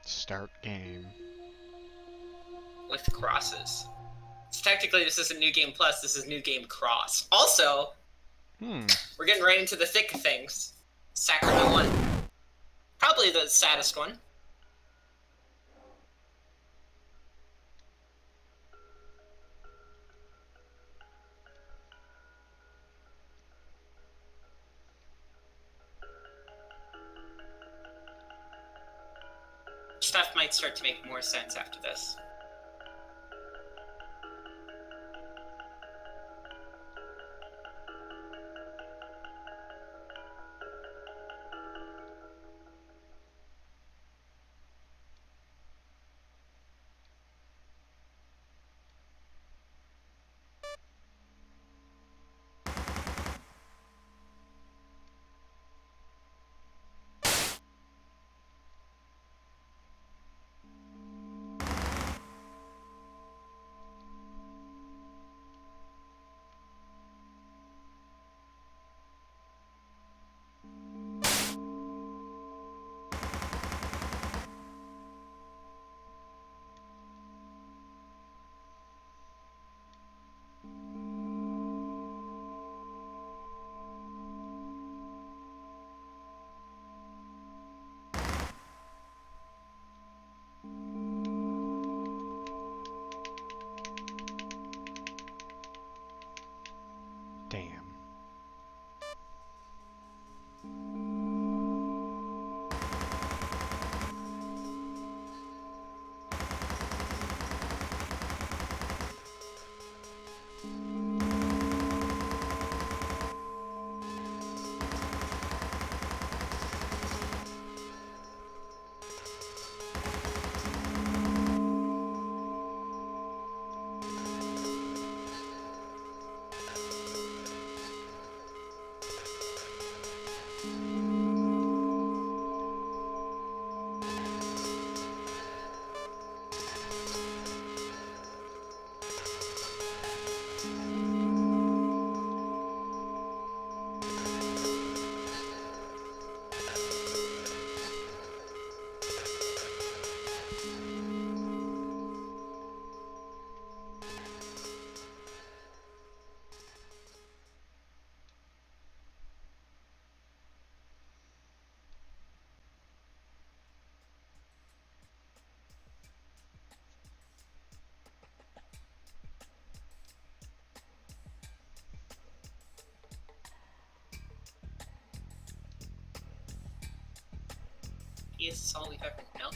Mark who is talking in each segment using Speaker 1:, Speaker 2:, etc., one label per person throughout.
Speaker 1: Start game.
Speaker 2: With crosses. So technically, this isn't New Game Plus, this is New Game Cross. Also, we're getting right into the thick of things. Sacrament 1. Probably the saddest one. Stuff might start to make more sense after this.
Speaker 1: Damn.
Speaker 2: Is all we've ever known.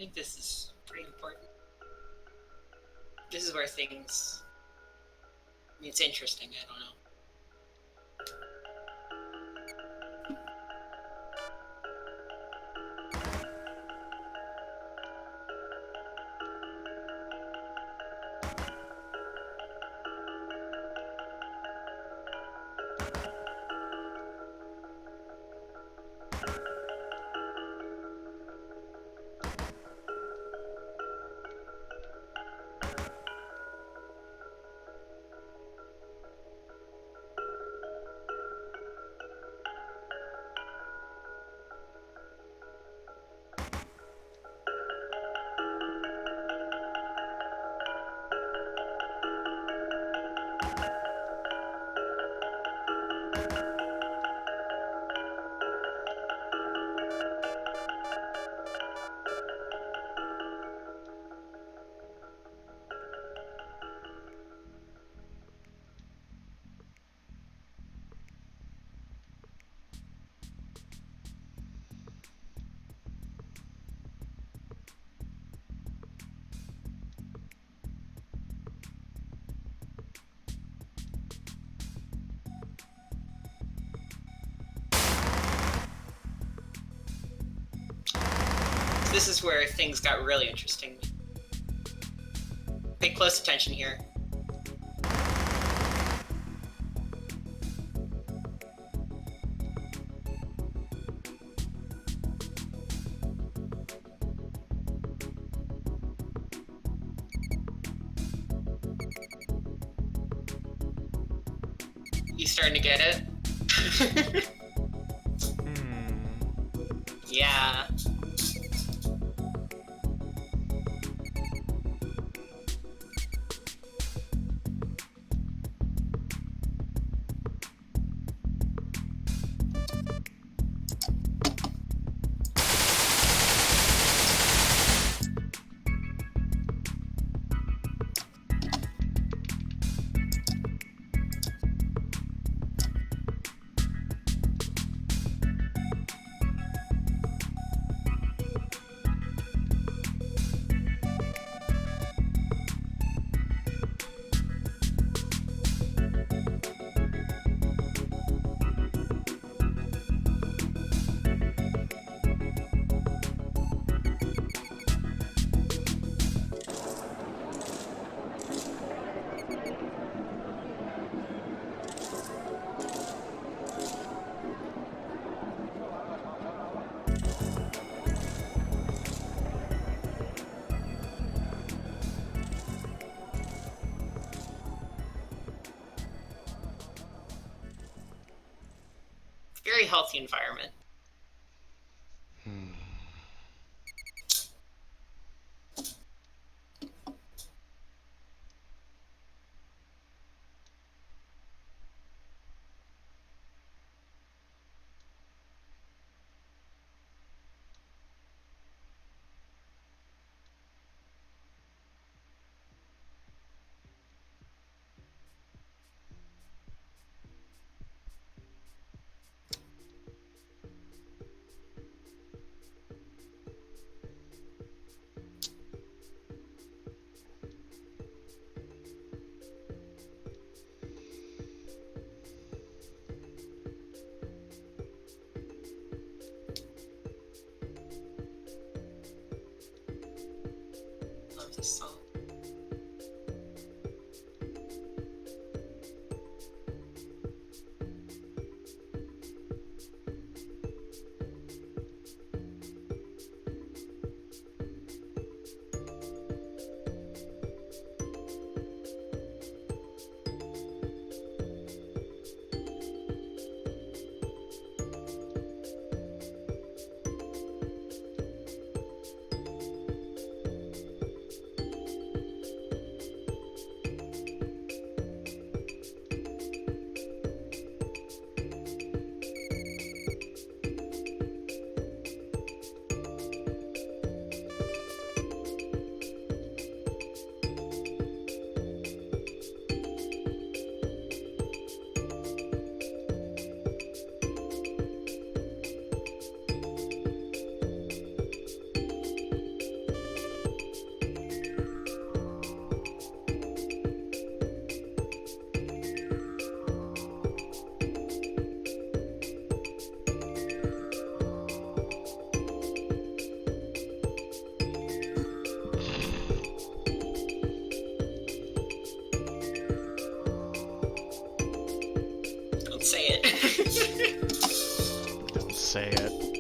Speaker 2: think this is pretty important. This is where things... It's interesting, I don't know. This is where things got really interesting. Pay close attention here. You starting to get it? Yeah. Very healthy environment. Love this song.
Speaker 1: say it.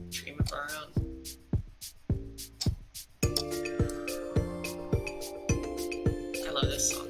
Speaker 2: Dream of our own. I love this song.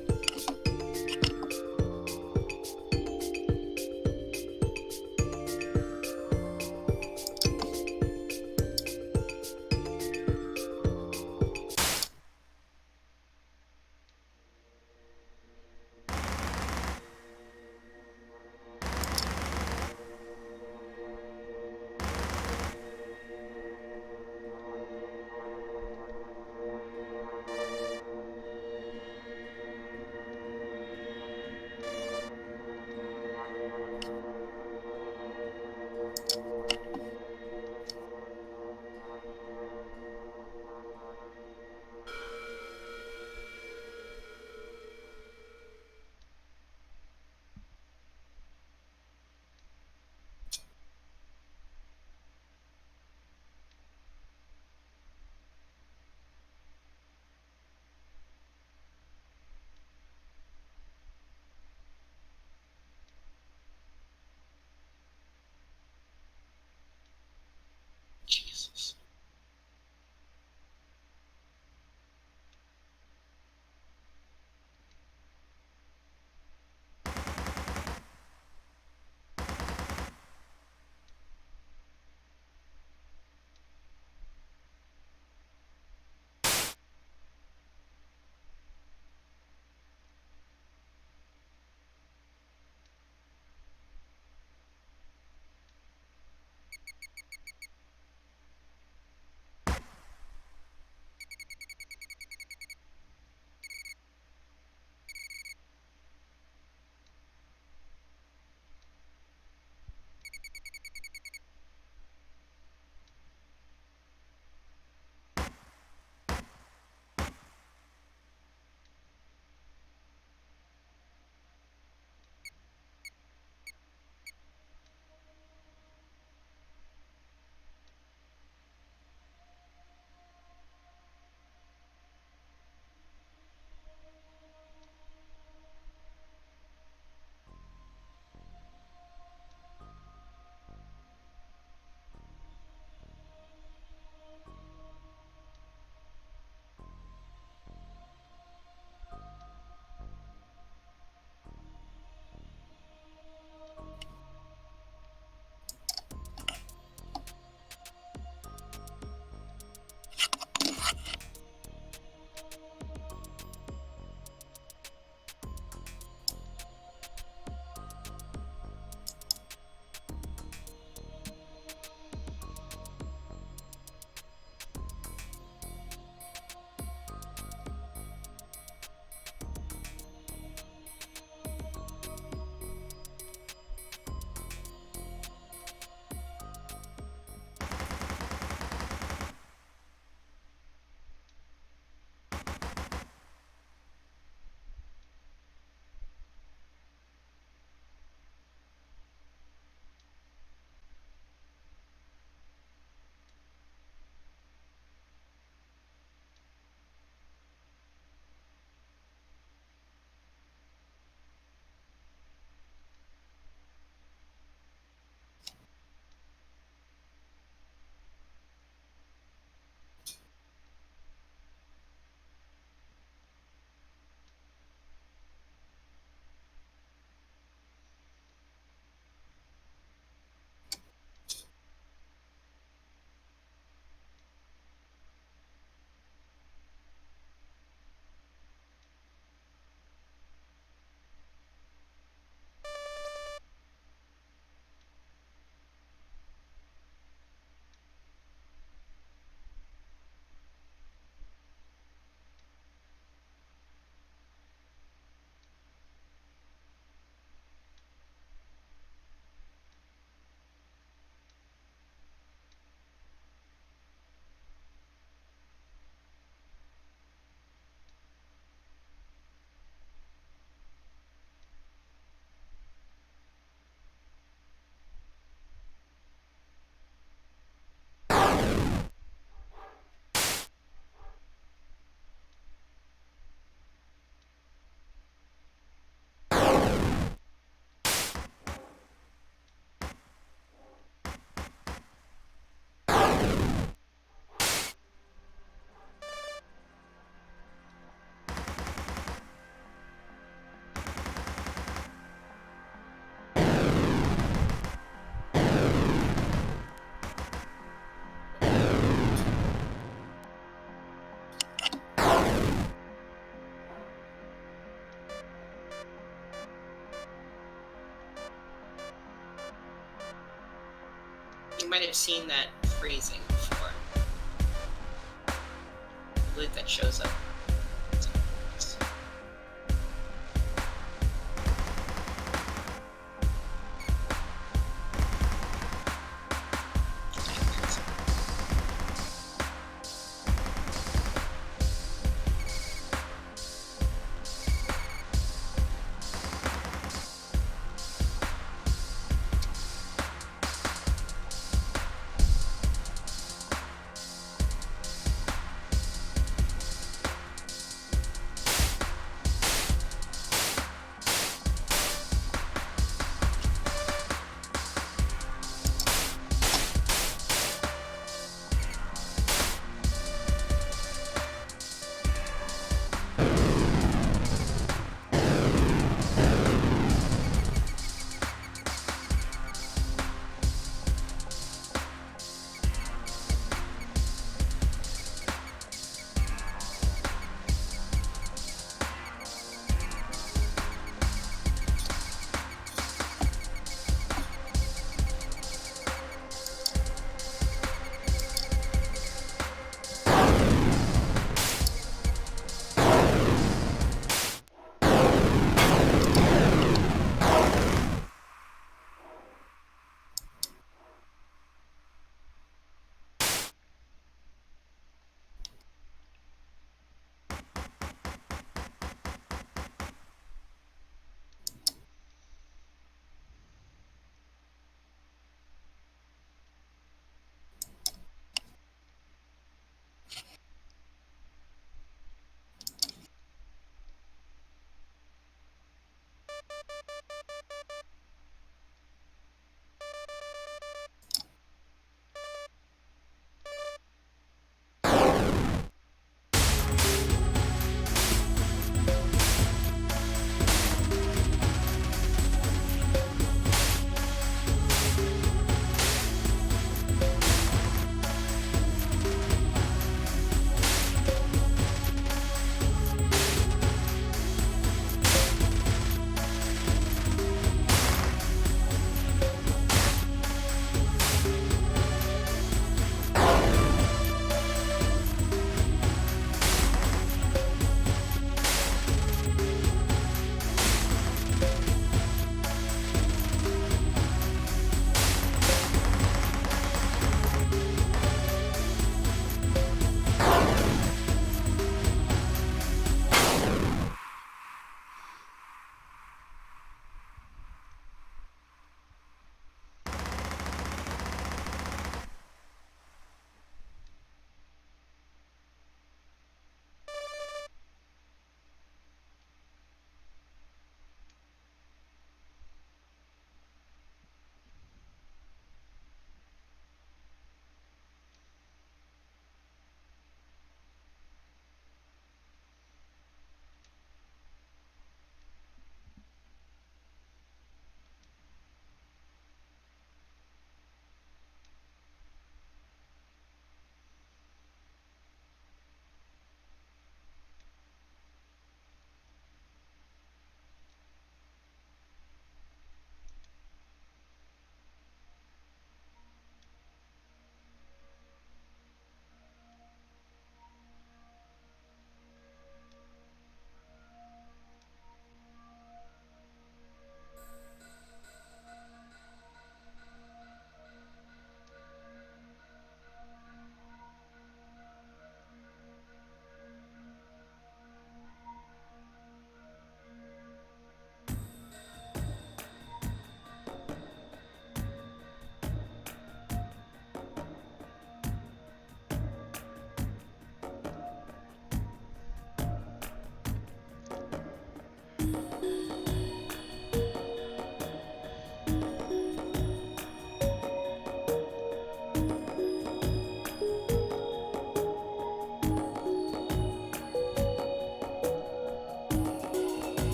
Speaker 2: we might have seen that phrasing before. I believe that shows up.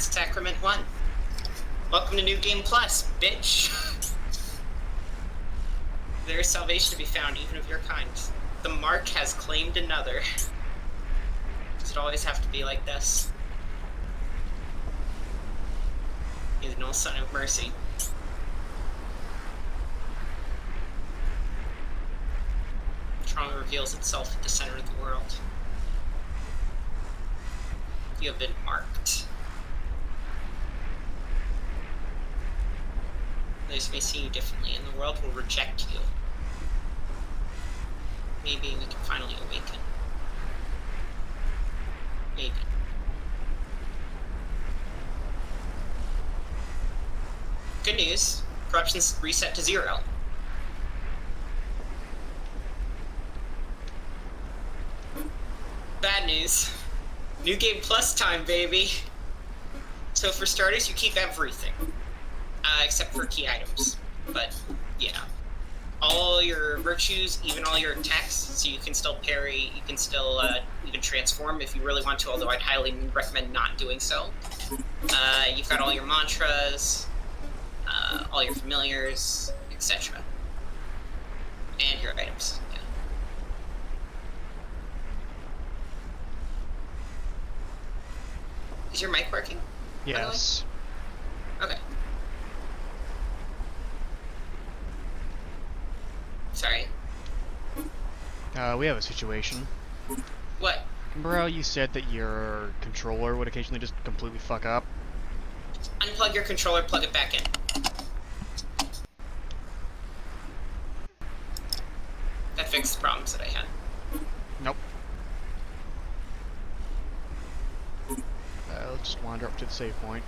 Speaker 2: that's Sacrament 1. Welcome to New Game Plus, bitch. There is salvation to be found, even of your kind. The mark has claimed another. Does it always have to be like this? He is no son of mercy. Trauma reveals itself at the center of the world. You have been marked. Others may see you differently, and the world will reject you. Maybe we can finally awaken. Maybe. Good news. Corruption's reset to 0. Bad news. New Game Plus time, baby. So for starters, you keep everything. Except for key items. But, yeah. All your virtues, even all your attacks, so you can still parry, you can still even transform if you really want to, although I'd highly recommend not doing so. You've got all your mantras, all your familiars, etc. And your items. Yeah. Is your mic working?
Speaker 1: Yes.
Speaker 2: Okay. Sorry.
Speaker 1: We have a situation.
Speaker 2: What?
Speaker 1: Remember how you said that your controller would occasionally just completely fuck up?
Speaker 2: Unplug your controller, plug it back in. That fixed the problems that I had.
Speaker 1: Nope. Let's just wander up to the save point.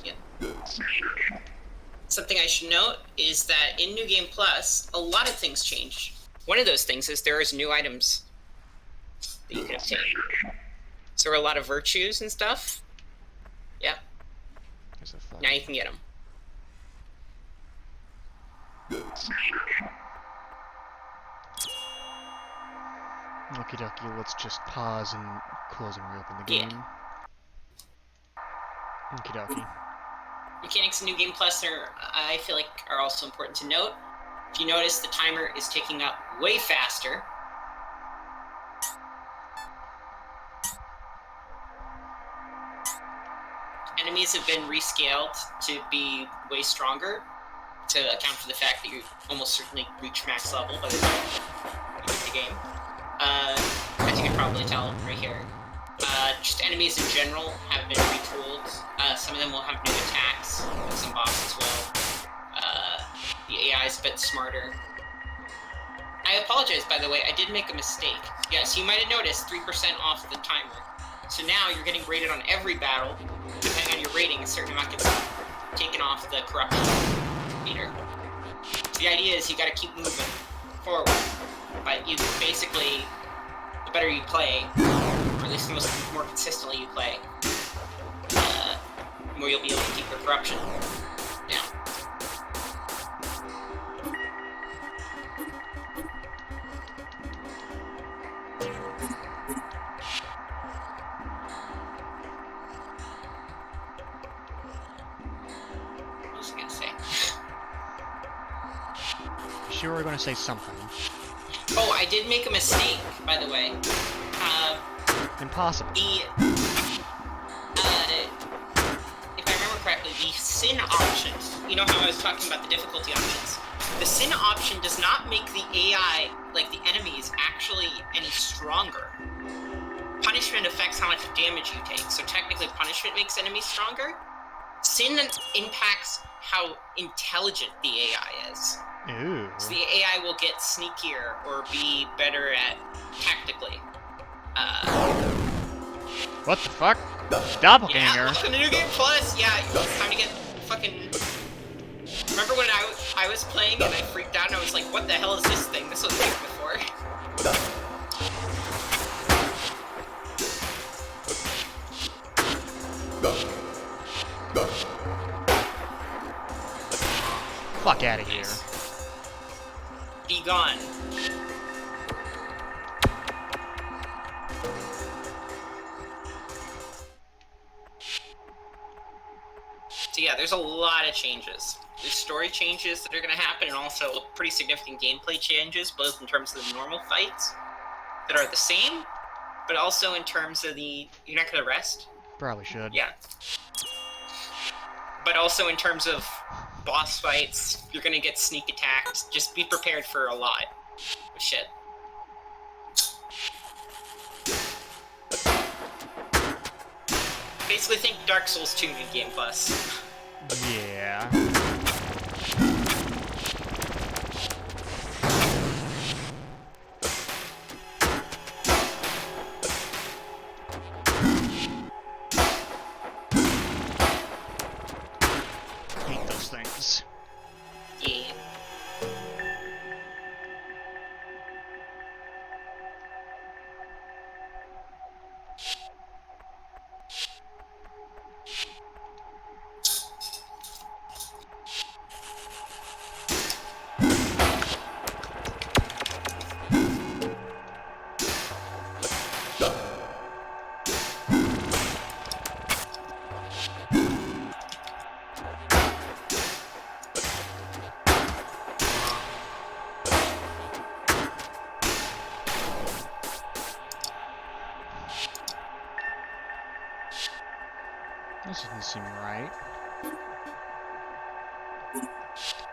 Speaker 2: Yeah. Something I should note is that in New Game Plus, a lot of things change. One of those things is there is new items that you can obtain. So there are a lot of virtues and stuff. Yeah. Now you can get them.
Speaker 1: Okie dokie, let's just pause and close and reopen the game. Okie dokie.
Speaker 2: Mechanics in New Game Plus I feel like, are also important to note. If you notice, the timer is ticking up way faster. Enemies have been rescaled to be way stronger, to account for the fact that you almost certainly reach max level by the time you beat the game. As you can probably tell right here. Just enemies in general have been retooled. Some of them will have new attacks, some bosses will. The AI is a bit smarter. I apologize, by the way, I did make a mistake. Yes, you might have noticed 3% off the timer. So now you're getting rated on every battle. Depending on your rating, a certain amount gets taken off the corruption meter. So the idea is you gotta keep moving forward. But you basically, the better you play, or at least the more consistently you play, the more you'll be able to keep your corruption down. What was I gonna say?
Speaker 1: Sure, we're gonna say something.
Speaker 2: Oh, I did make a mistake, by the way.
Speaker 1: Impossible.
Speaker 2: If I remember correctly, the sin options, you know how I was talking about the difficulty options? The sin option does not make the AI, like the enemies, actually any stronger. Punishment affects how much damage you take, so technically punishment makes enemies stronger. Sin impacts how intelligent the AI is.
Speaker 1: Ooh.
Speaker 2: So the AI will get sneakier or be better at tactically.
Speaker 1: What the fuck? Doppelganger?
Speaker 2: Yeah, welcome to New Game Plus! Yeah, it's time to get fucking... Remember when I was playing and I freaked out and I was like, what the hell is this thing? This wasn't here before.
Speaker 1: Fuck out of here.
Speaker 2: Be gone. yeah, there's a lot of changes. There's story changes that are going to happen, and also pretty significant gameplay changes, both in terms of the normal fights that are the same, but also in terms of the... You're not going to rest?
Speaker 1: Probably should.
Speaker 2: Yeah. But also in terms of boss fights, you're going to get sneak attacks. Just be prepared for a lot of shit. Basically think Dark Souls 2 New Game Plus.
Speaker 1: Yeah. Hate those things.
Speaker 2: Yeah.
Speaker 1: This doesn't seem right.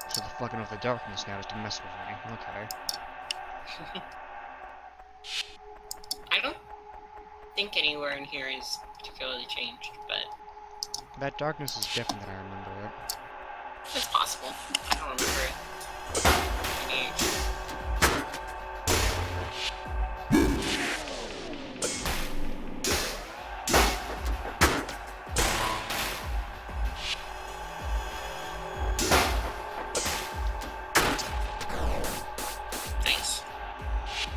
Speaker 1: So they're fucking with the darkness now just to mess with me. Okay.
Speaker 2: I don't think anywhere in here is particularly changed, but...
Speaker 1: That darkness is different than I remember it.
Speaker 2: It's possible. I don't remember it. Nice.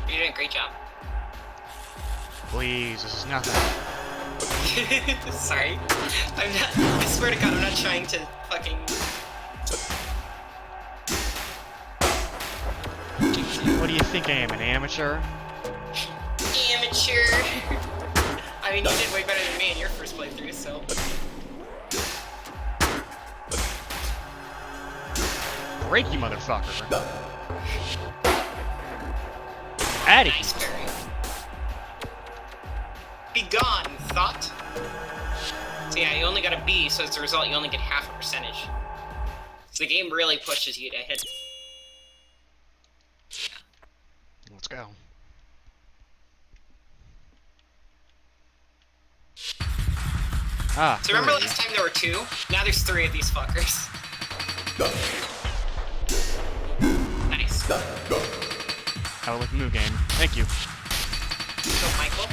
Speaker 2: You're doing a great job.
Speaker 1: Please, this is nothing.
Speaker 2: Sorry. I swear to God, I'm not trying to fucking...
Speaker 1: What do you think I am, an amateur?
Speaker 2: Amateur. I mean, you did way better than me in your first playthrough, so...
Speaker 1: Break, you motherfucker. Addy.
Speaker 2: Nice berry. Be gone, thought. So yeah, you only got a B, so as a result, you only get half a percentage. So the game really pushes you to hit.
Speaker 1: Let's go. Ah,
Speaker 2: so remember
Speaker 1: three.
Speaker 2: last time there were 2? Now there's 3 of these fuckers. Nice.
Speaker 1: Have a look new game. Thank you.
Speaker 2: So, Michael.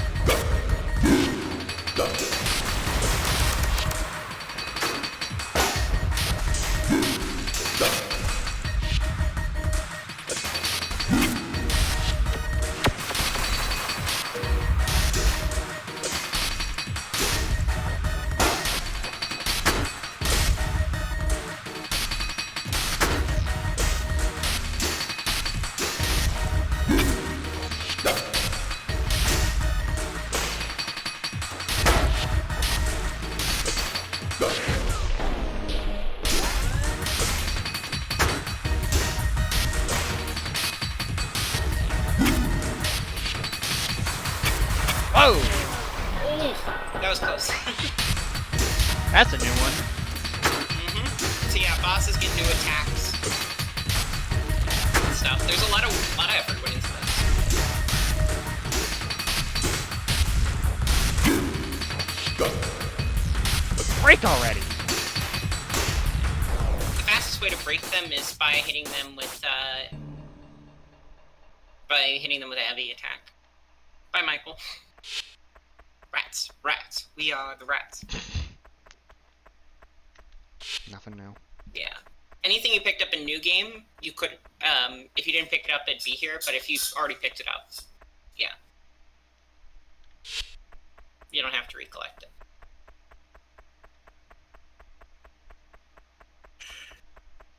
Speaker 1: Whoa!
Speaker 2: Ooh, that was close.
Speaker 1: That's a new one.
Speaker 2: So yeah, bosses get new attacks. Stuff. There's a lot of effort went into this.
Speaker 1: Break already!
Speaker 2: The fastest way to break them is by hitting them with a heavy attack. Bye, Michael. Rats. Rats. We are the rats.
Speaker 1: Nothing new.
Speaker 2: Yeah. Anything you picked up in new game, you could, if you didn't pick it up, it'd be here, but if you already picked it up, yeah. You don't have to recollect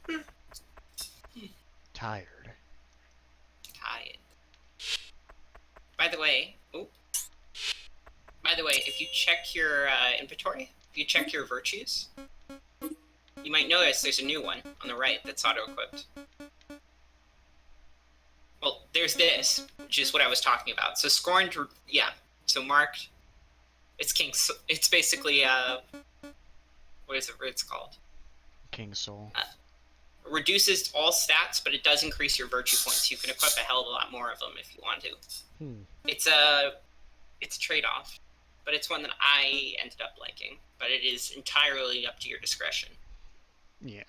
Speaker 2: it.
Speaker 1: Tired.
Speaker 2: Tired. By the way, if you check your inventory, if you check your virtues, you might notice there's a new one on the right that's auto-equipped. Well, there's this, which is what I was talking about. So scorned, yeah. So marked, it's king. It's basically what is it? What it's called?
Speaker 1: King Soul.
Speaker 2: Reduces all stats, but it does increase your virtue points. You can equip a hell of a lot more of them if you want to. It's a trade-off, but it's one that I ended up liking. But it is entirely up to your discretion.
Speaker 1: Yeah.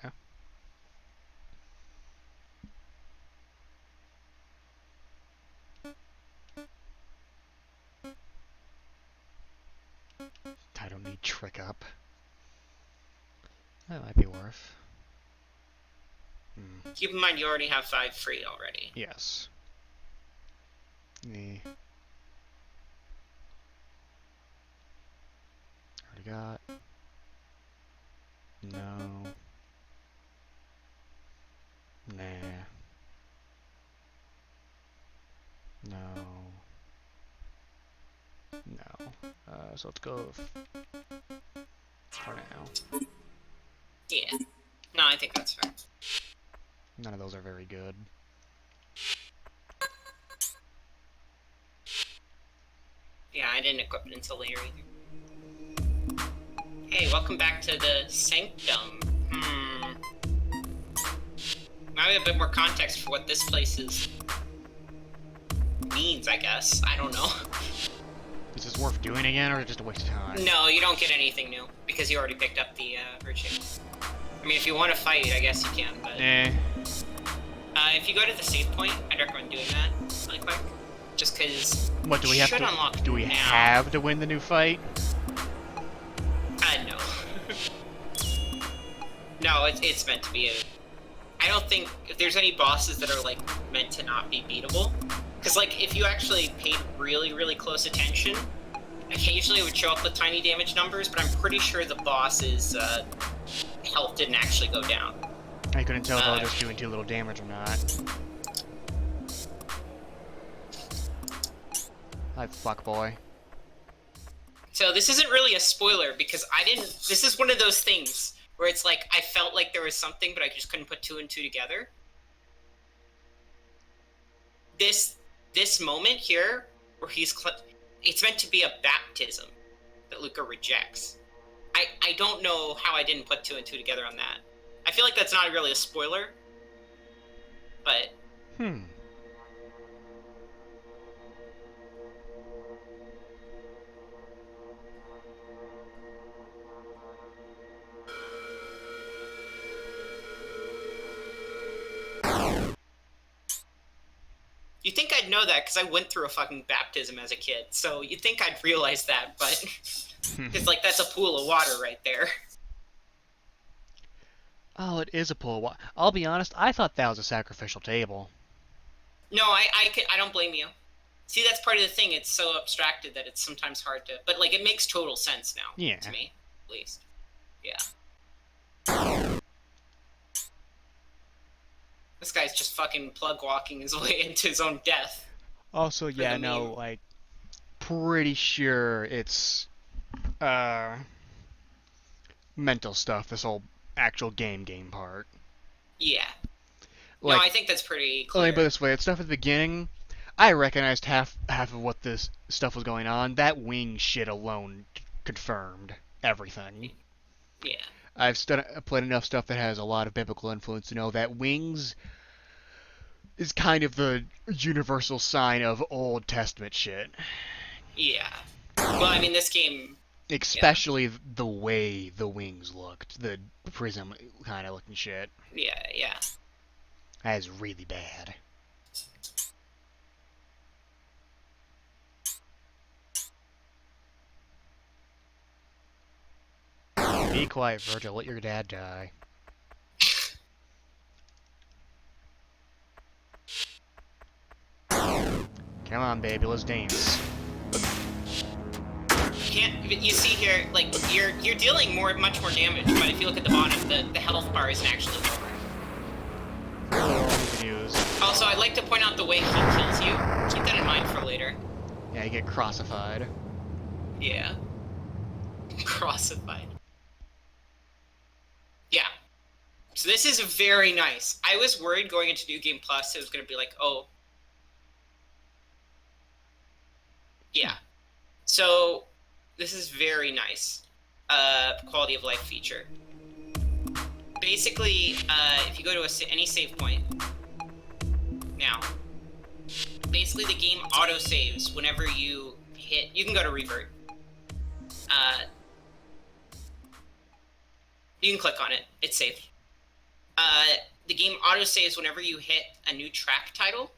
Speaker 1: I don't need trick up. That might be worth.
Speaker 2: Keep in mind you already have 5 free already.
Speaker 1: Yes. Already got. No. Nah. No. No. So let's go for now.
Speaker 2: Yeah. No, I think that's fair.
Speaker 1: None of those are very good.
Speaker 2: Yeah, I didn't equip it until later either. Hey, welcome back to the Sanctum. Now we have a bit more context for what this place means, I guess. I don't know.
Speaker 1: Is this worth doing again, or just a waste of time?
Speaker 2: No, you don't get anything new, because you already picked up the Urchin. I mean, if you want to fight, I guess you can, but... if you go to the save point, I'd recommend doing that really quick. Just because...
Speaker 1: What, do we have to... Do we have to win the new fight?
Speaker 2: No. No, it's meant to be a... I don't think... If there's any bosses that are, like, meant to not be beatable... Because, like, if you actually paid really, really close attention, occasionally it would show up with tiny damage numbers, but I'm pretty sure the boss's health didn't actually go down.
Speaker 1: I couldn't tell if I was just doing too little damage or not. Hi, fuckboy.
Speaker 2: So this isn't really a spoiler, because this is one of those things where it's like, I felt like there was something, but I just couldn't put 2 and 2 together. This moment here, where it's meant to be a baptism that Lucah rejects. I don't know how I didn't put 2 and 2 together on that. I feel like that's not really a spoiler, but... You'd think I'd know that, because I went through a fucking baptism as a kid, so you'd think I'd realize that, but... Because, like, that's a pool of water right there.
Speaker 1: Oh, it is a pool of water. I'll be honest, I thought that was a sacrificial table.
Speaker 2: No, I don't blame you. See, that's part of the thing, it's so abstracted that it's sometimes hard to... But, like, it makes total sense now, to me, at least. Yeah. This guy's just fucking plug walking his way into his own death.
Speaker 1: Also, yeah, no, like, pretty sure it's, mental stuff, this whole actual game part.
Speaker 2: Yeah.
Speaker 1: Like,
Speaker 2: no, I think that's pretty clear.
Speaker 1: Let me put it this way, at stuff at the beginning, I recognized half of what this stuff was going on. That wing shit alone confirmed everything.
Speaker 2: Yeah.
Speaker 1: I've played enough stuff that has a lot of biblical influence to know that wings is kind of the universal sign of Old Testament shit.
Speaker 2: Yeah. Well, I mean, this game...
Speaker 1: Especially the way the wings looked. The prism kind of looking shit.
Speaker 2: Yeah, yeah.
Speaker 1: That is really bad. Be quiet, Virgil. Let your dad die. Come on, baby. Let's dance.
Speaker 2: You see here, like, you're dealing much more damage, but if you look at the bottom, the health bar isn't actually lower. Also, I'd like to point out the way he kills you. Keep that in mind for later.
Speaker 1: Yeah, you get crossified.
Speaker 2: Yeah. Crossified. Yeah, So this is very nice. I was worried going into New Game Plus it was going to be like, oh. Yeah. So this is very nice. Quality of life feature. Basically, if you go to any save point, now, basically the game auto-saves whenever you hit, you can go to revert. You can click on it, it's saved. The game auto-saves whenever you hit a new track title,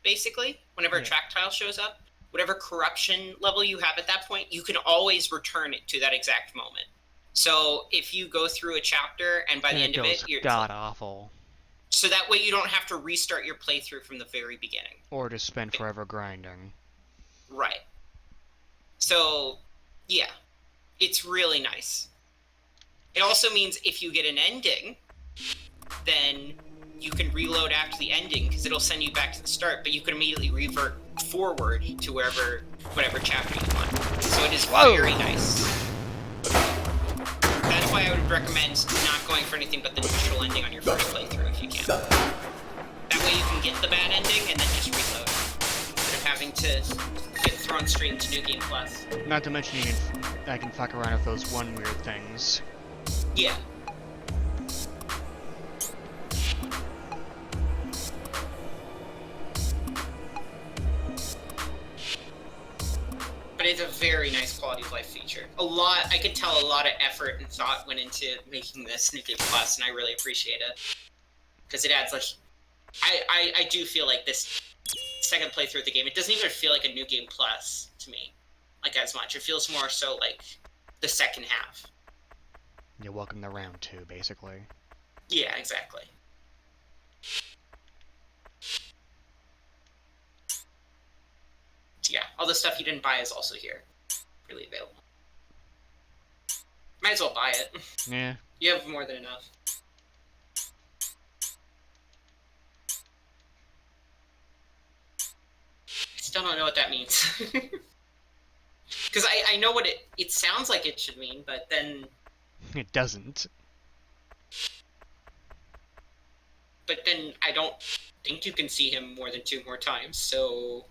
Speaker 2: basically. Whenever a track title shows up, whatever corruption level you have at that point, you can always return it to that exact moment. So if you go through a chapter and by the end of it, you're
Speaker 1: god-awful.
Speaker 2: So that way you don't have to restart your playthrough from the very beginning.
Speaker 1: Or just spend forever grinding.
Speaker 2: Right. So, yeah. It's really nice. It also means if you get an ending, then you can reload after the ending, because it'll send you back to the start, but you can immediately revert forward to whatever chapter you want. So it is very nice. That's why I would recommend not going for anything but the neutral ending on your first playthrough if you can. That way you can get the bad ending and then just reload, instead of having to get thrown straight into New Game Plus.
Speaker 1: Not to mention I can fuck around with those one weird things.
Speaker 2: Yeah. But it's a very nice quality of life feature. I could tell a lot of effort and thought went into making this New Game Plus, and I really appreciate it. Because it adds, like... I do feel like this second playthrough of the game, it doesn't even feel like a New Game Plus to me. Like, as much. It feels more so like the second half.
Speaker 1: You're welcome to round 2, basically.
Speaker 2: Yeah, exactly. Yeah, all the stuff you didn't buy is also here. Really available. Might as well buy it.
Speaker 1: Yeah.
Speaker 2: You have more than enough. I still don't know what that means. Because I know what it sounds like it should mean, but then...
Speaker 1: It doesn't.
Speaker 2: But then I don't think you can see him more than 2 more times, so...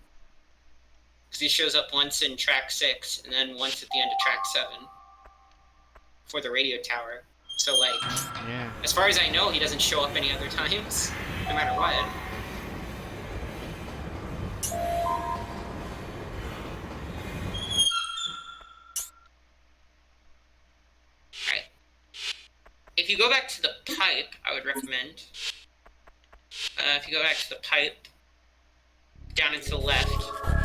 Speaker 2: Because he shows up once in track 6, and then once at the end of track 7. For the radio tower. So, like,
Speaker 1: yeah.
Speaker 2: As far as I know, he doesn't show up any other times, no matter what. Alright. If you go back to the pipe, I would recommend. If you go back to the pipe, down and to the left,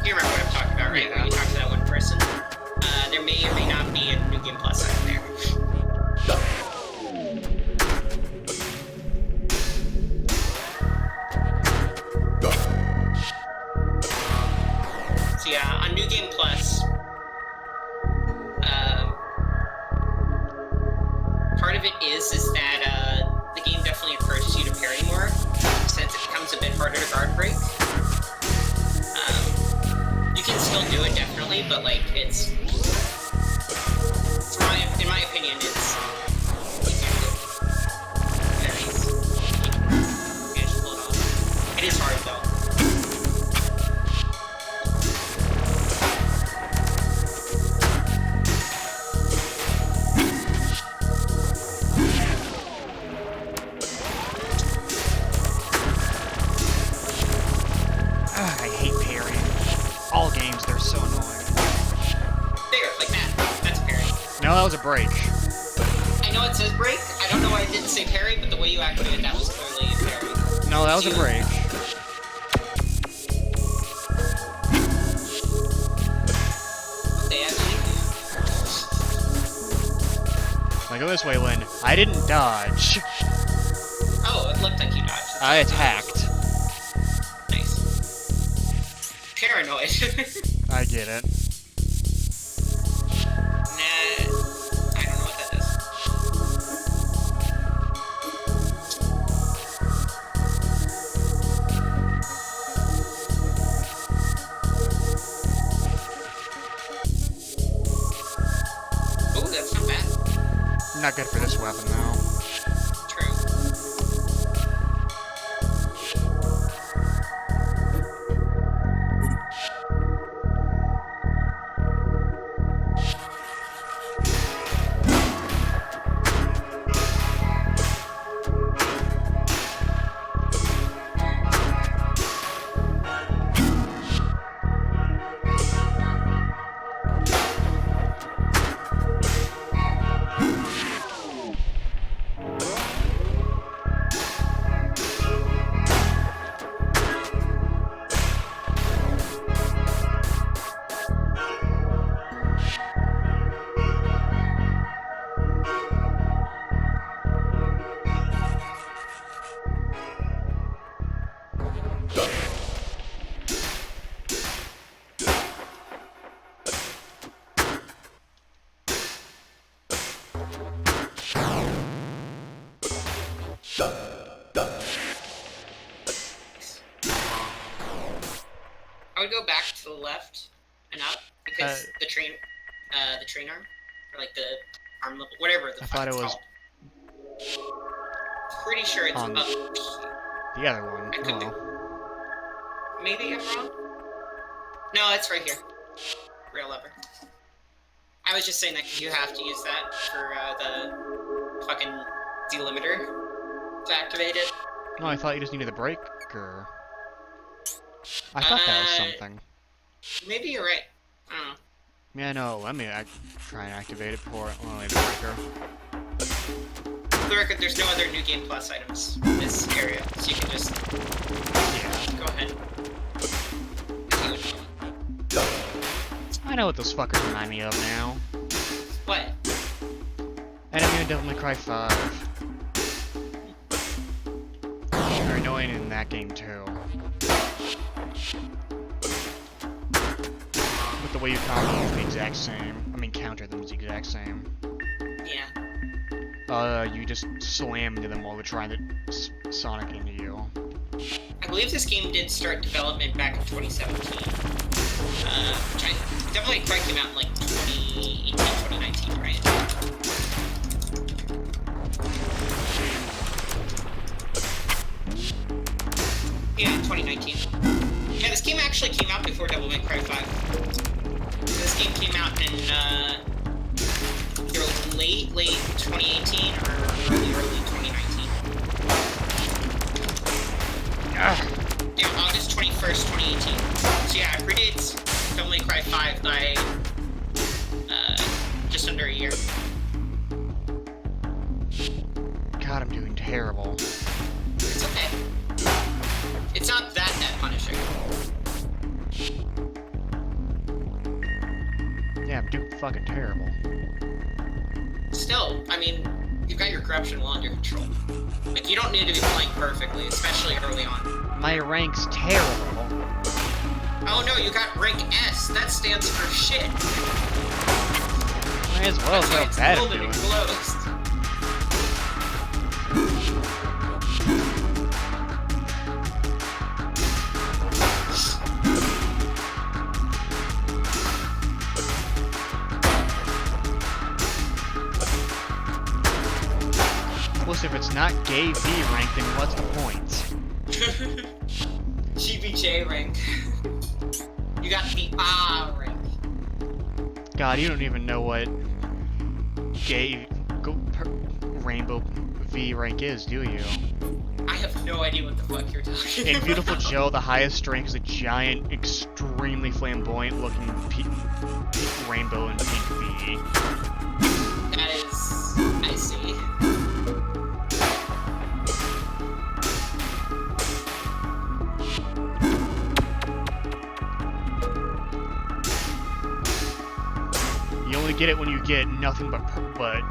Speaker 2: you remember what I'm talking about, right?
Speaker 1: Yeah.
Speaker 2: When you talk to that one person. There may or may not be a New Game Plus in there. So yeah, on New Game Plus, part of it is that the game definitely encourages you to parry more, since it becomes a bit harder to guard break. You can still do it, definitely, but, like, it's... in my opinion, it's... It is hard, though.
Speaker 1: I hate parrying. All games, they're so annoying.
Speaker 2: There, like that. That's parry.
Speaker 1: No, that was a break.
Speaker 2: I know it says break. I don't know why it didn't say parry, but the way you activated that was clearly a parry.
Speaker 1: No, that was a break.
Speaker 2: They actually...
Speaker 1: Like, go this way, Lynn. I didn't dodge.
Speaker 2: Oh, it looked like you dodged.
Speaker 1: I attacked.
Speaker 2: Nice. Paranoid.
Speaker 1: I get it.
Speaker 2: Nah, I don't know what that is. Oh, that's not bad.
Speaker 1: Not good for this weapon, though.
Speaker 2: True. would go back to the left and up because the train arm, or like the arm level, whatever the fuck it's called. Pretty sure it's up here.
Speaker 1: The other one.
Speaker 2: I could be. Maybe I'm wrong. No, it's right here. Rail lever. I was just saying that you have to use that for the fucking delimiter to activate it.
Speaker 1: No, I thought you just needed the breaker. I thought that was something.
Speaker 2: Maybe you're right. I don't know.
Speaker 1: Yeah, no, let me try and activate it before only the breaker.
Speaker 2: For the record, there's no other New Game Plus items in this area, so you can just... Yeah. Go ahead.
Speaker 1: I know what those fuckers remind me of now.
Speaker 2: What?
Speaker 1: Enemy in Devil May Cry 5. They're annoying in that game too. But the way you counter them is the exact same. I mean, counter them is the exact same.
Speaker 2: Yeah.
Speaker 1: You just slam into them while they're trying to sonic into you.
Speaker 2: I believe this game did start development back in 2017. Devil May Cry came out in like 2018, 2019, right? Yeah, 2019. Yeah, this game actually came out before Devil May Cry 5. This game came out in either late 2018 or early 2019. Yeah, August 21st, 2018. So yeah, it predates Devil May Cry 5 by just under a year.
Speaker 1: God, I'm doing terrible.
Speaker 2: It's okay. It's not that punishing.
Speaker 1: Yeah, I'm doing fucking terrible.
Speaker 2: Still, I mean, you've got your corruption well under control. Like, you don't need to be playing perfectly, especially early on.
Speaker 1: My rank's terrible.
Speaker 2: Oh no, you got rank S. That stands for shit.
Speaker 1: Might as well go bad at doing.
Speaker 2: Closed.
Speaker 1: Plus, if it's not gay V rank, then what's the point?
Speaker 2: GBJ rank. You got the A rank.
Speaker 1: God, you don't even know what gay rainbow V rank is, do you?
Speaker 2: I have no idea what the fuck you're talking
Speaker 1: In
Speaker 2: about.
Speaker 1: Beautiful Joe, the highest rank is a giant, extremely flamboyant looking rainbow in pink V.
Speaker 2: That is... I see.
Speaker 1: You only get it when you get nothing but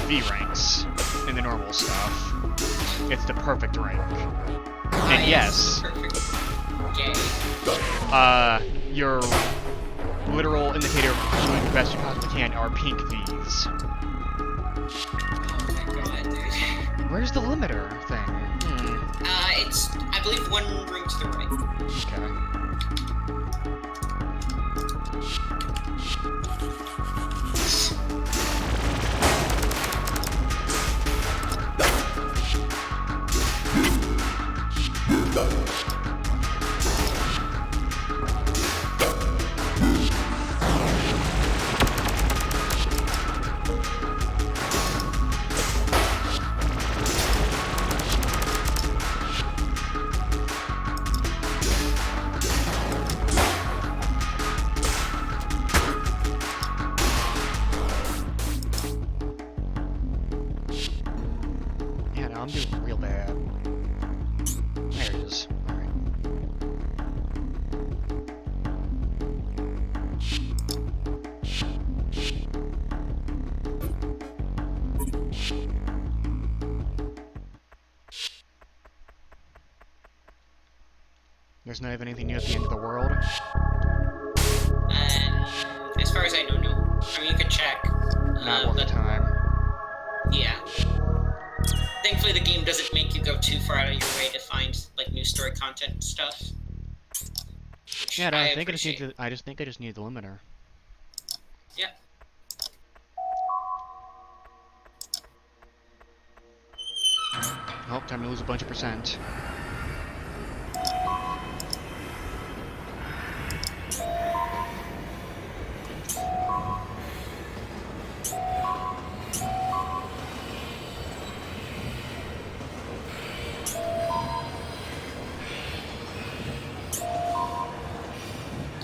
Speaker 1: V ranks in the normal stuff. It's the perfect rank. And yes,
Speaker 2: perfect. Gay.
Speaker 1: your literal indicator of doing the best you possibly can are pink V's.
Speaker 2: Oh my god, dude.
Speaker 1: Where's the limiter thing?
Speaker 2: It's, I believe, one room to the right.
Speaker 1: Okay. Yeah, no, I'm doing real bad. There it is. Alright. There's not even anything new at the end of the world?
Speaker 2: As far as I know, no. I mean, you could check.
Speaker 1: Not worth the time.
Speaker 2: Yeah. Thankfully, the game doesn't make you go too far out of your way to find, like, new story content and stuff.
Speaker 1: Yeah, no, I just think I just need the limiter.
Speaker 2: Yeah.
Speaker 1: Oh, time to lose a bunch of percent.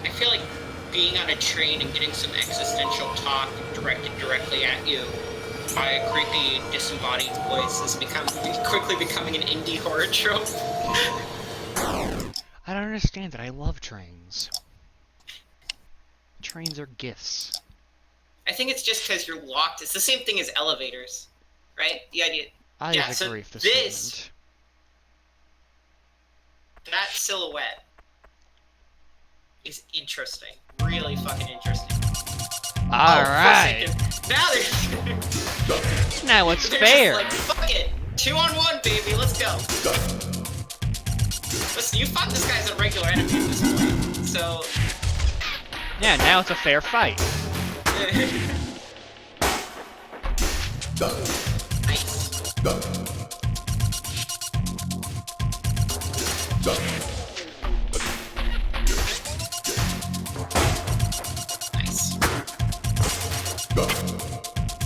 Speaker 2: I feel like being on a train and getting some existential talk directed directly at you by a creepy, disembodied voice is quickly becoming an indie horror trope.
Speaker 1: I don't understand it. I love trains. Trains are gifts.
Speaker 2: I think it's just because you're locked. It's the same thing as elevators, right? The idea.
Speaker 1: I disagree with this statement.
Speaker 2: That silhouette is interesting. Really fucking interesting.
Speaker 1: Alright.
Speaker 2: Now there's...
Speaker 1: Now it's
Speaker 2: they're
Speaker 1: fair.
Speaker 2: Just like, fuck it. 2-on-1, baby. Let's go. Listen, you fought this guy as a regular enemy at this point, so...
Speaker 1: Yeah, now it's a fair fight.
Speaker 2: Nice. Nice.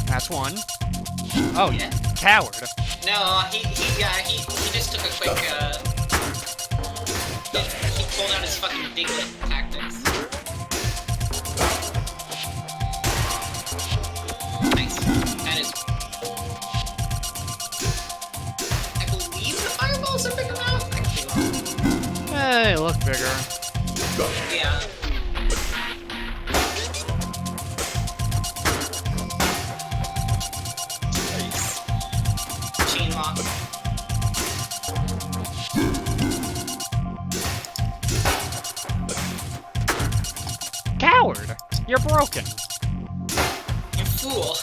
Speaker 1: That's one. Oh,
Speaker 2: Yeah.
Speaker 1: Coward.
Speaker 2: No, he just took a quick, he pulled out his fucking Diglett tactics. Nice. That is... I believe the fireballs are big enough? I could be wrong.
Speaker 1: Hey, look bigger.
Speaker 2: Yeah. Chain lock.
Speaker 1: Coward! You're broken.
Speaker 2: You fool.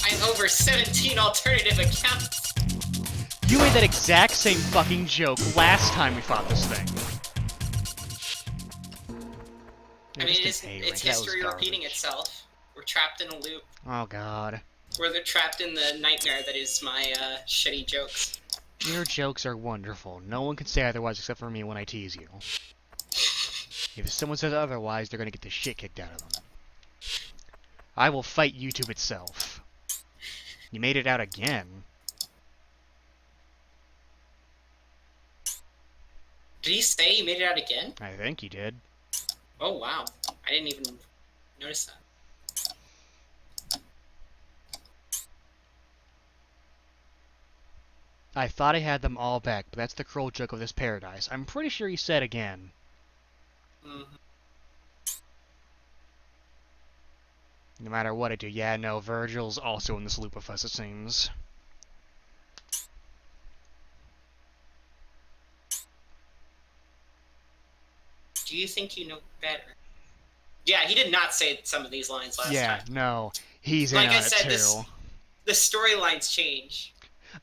Speaker 2: I have over 17 alternative accounts.
Speaker 1: You made that exact same fucking joke last time we fought this thing.
Speaker 2: I mean, it's history repeating itself. We're trapped in a loop.
Speaker 1: Oh god.
Speaker 2: We're trapped in the nightmare that is my shitty jokes.
Speaker 1: Your jokes are wonderful. No one can say otherwise except for me when I tease you. If someone says otherwise, they're gonna get the shit kicked out of them. I will fight YouTube itself. You made it out again.
Speaker 2: Did he say he made it out again?
Speaker 1: I think he did.
Speaker 2: Oh, wow. I didn't even notice that.
Speaker 1: I thought I had them all back, but that's the cruel joke of this paradise. I'm pretty sure he said again.
Speaker 2: Mm-hmm.
Speaker 1: No matter what I do. Yeah, no, Virgil's also in this loop with us, it seems.
Speaker 2: Do you think you know better? Yeah, he did not say some of these lines last time.
Speaker 1: Yeah, no. He's in
Speaker 2: like
Speaker 1: on
Speaker 2: I
Speaker 1: it
Speaker 2: said,
Speaker 1: too.
Speaker 2: the storylines change.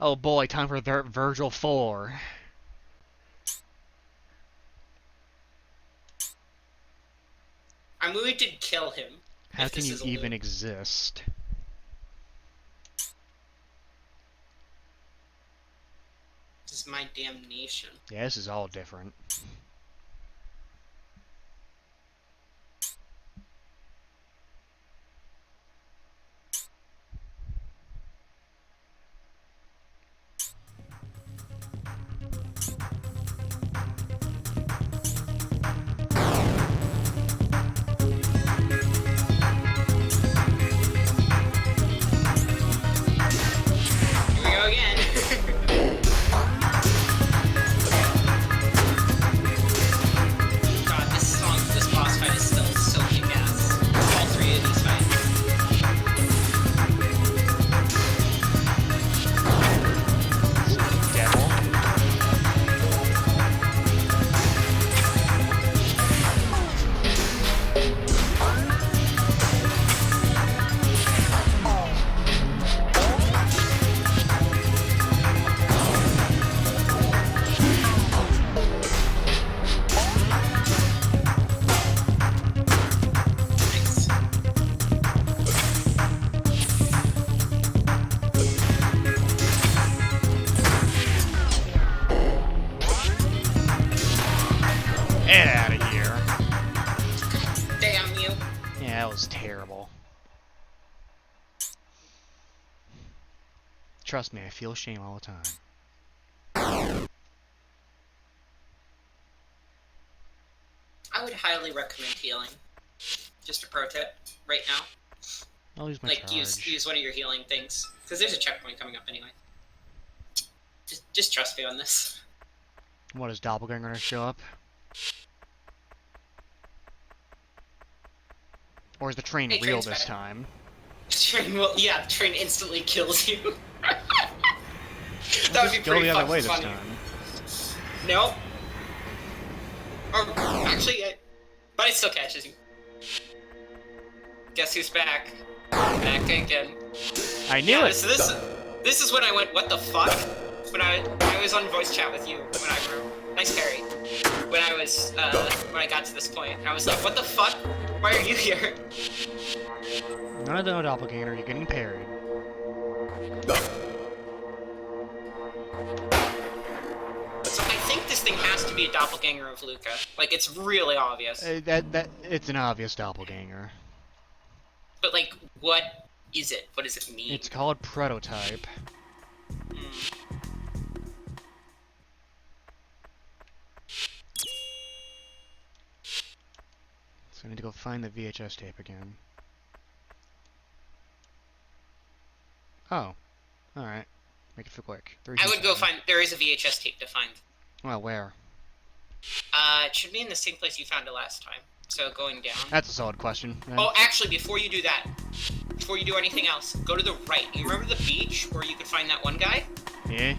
Speaker 1: Oh boy, time for Virgil 4.
Speaker 2: I'm moved to kill him.
Speaker 1: How can you even exist?
Speaker 2: This is my damnation.
Speaker 1: Yeah, this is all different. Yeah, that was terrible. Trust me, I feel shame all the time.
Speaker 2: I would highly recommend healing. Just a pro tip right now.
Speaker 1: I'll use my
Speaker 2: like
Speaker 1: charge.
Speaker 2: use one of your healing things because there's a checkpoint coming up anyway. Just trust me on this.
Speaker 1: What, is Doppelganger gonna show up? Or is the train real this time?
Speaker 2: Train will, yeah, the train instantly kills you. That would be pretty
Speaker 1: go the other way
Speaker 2: funny.
Speaker 1: this time.
Speaker 2: No. Or actually, but it still catches you. Guess who's back? Back again.
Speaker 1: I knew it.
Speaker 2: So this is when I went, what the fuck? When I was on voice chat with you when I grew. Nice Harry. When I got to this point, I was like, what the fuck? Why are you here?
Speaker 1: None of the Doppelganger, you're getting parried.
Speaker 2: So I think this thing has to be a doppelganger of Lucah. Like, it's really obvious.
Speaker 1: It's an obvious Doppelganger.
Speaker 2: But, like, what is it? What does it mean?
Speaker 1: It's called Prototype. So I need to go find the VHS tape again. Oh. Alright. Make it feel quick.
Speaker 2: I would go find... There is a VHS tape to find.
Speaker 1: Well, where?
Speaker 2: It should be in the same place you found it last time. So, going down.
Speaker 1: That's a solid question. Then.
Speaker 2: Oh, actually, before you do that, before you do anything else, go to the right. You remember the beach where you could find that one guy?
Speaker 1: Yeah?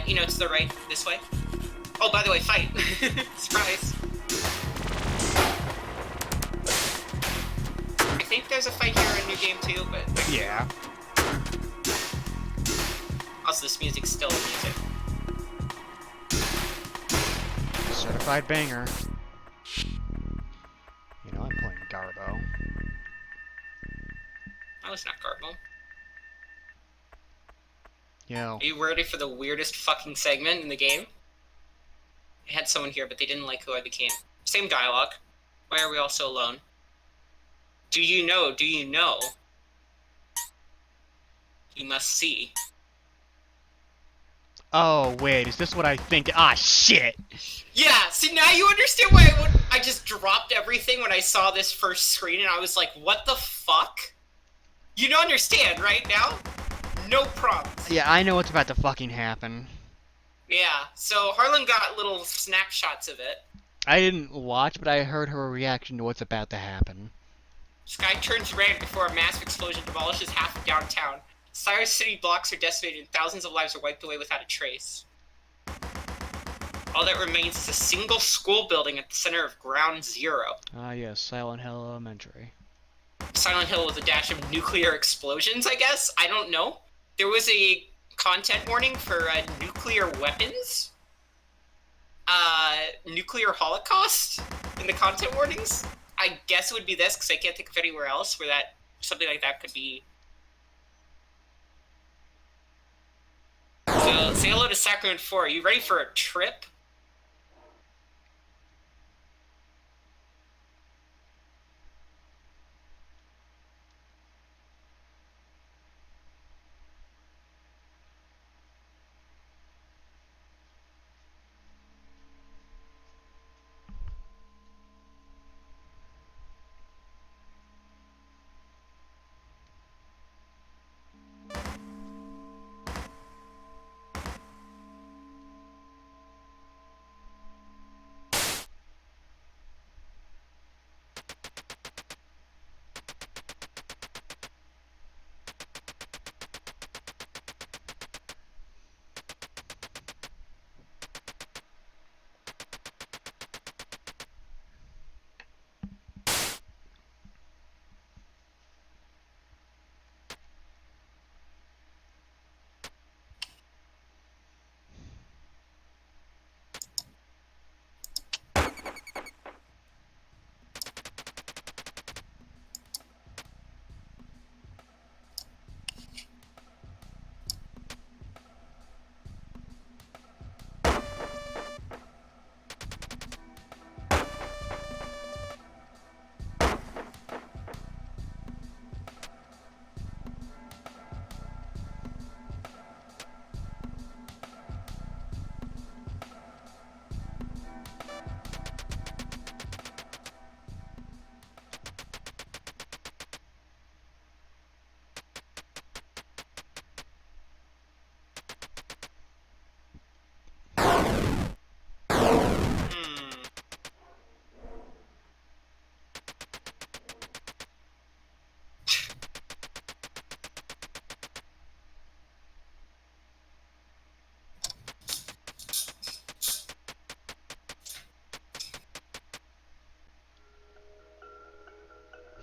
Speaker 2: You know, it's the right, this way. Oh, by the way, fight. Surprise. I think there's a fight here in New Game too, but...
Speaker 1: Yeah.
Speaker 2: Also, this music's still music.
Speaker 1: Certified banger. You know, I'm playing Garbo.
Speaker 2: Oh, it's not Garbo.
Speaker 1: Yo.
Speaker 2: Are you ready for the weirdest fucking segment in the game? I had someone here, but they didn't like who I became. Same dialogue. Why are we all so alone? Do you know? Do you know? You must see.
Speaker 1: Oh, wait, is this what I think? Ah, shit!
Speaker 2: Yeah, see, now you understand why I just dropped everything when I saw this first screen, and I was like, what the fuck? You don't understand, right, now? No problems.
Speaker 1: Yeah, I know what's about to fucking happen.
Speaker 2: Yeah, so Harlan got little snapshots of it.
Speaker 1: I didn't watch, but I heard her reaction to what's about to happen.
Speaker 2: Sky turns red before a massive explosion demolishes half of downtown. Cyrus City blocks are decimated and thousands of lives are wiped away without a trace. All that remains is a single school building at the center of Ground Zero.
Speaker 1: Ah, yes, Silent Hill Elementary.
Speaker 2: Silent Hill with a dash of nuclear explosions, I guess? I don't know. There was a content warning for nuclear weapons? Nuclear holocaust in the content warnings? I guess it would be this, because I can't think of anywhere else where that something like that could be. So, say hello to Sacrament 4. Are you ready for a trip?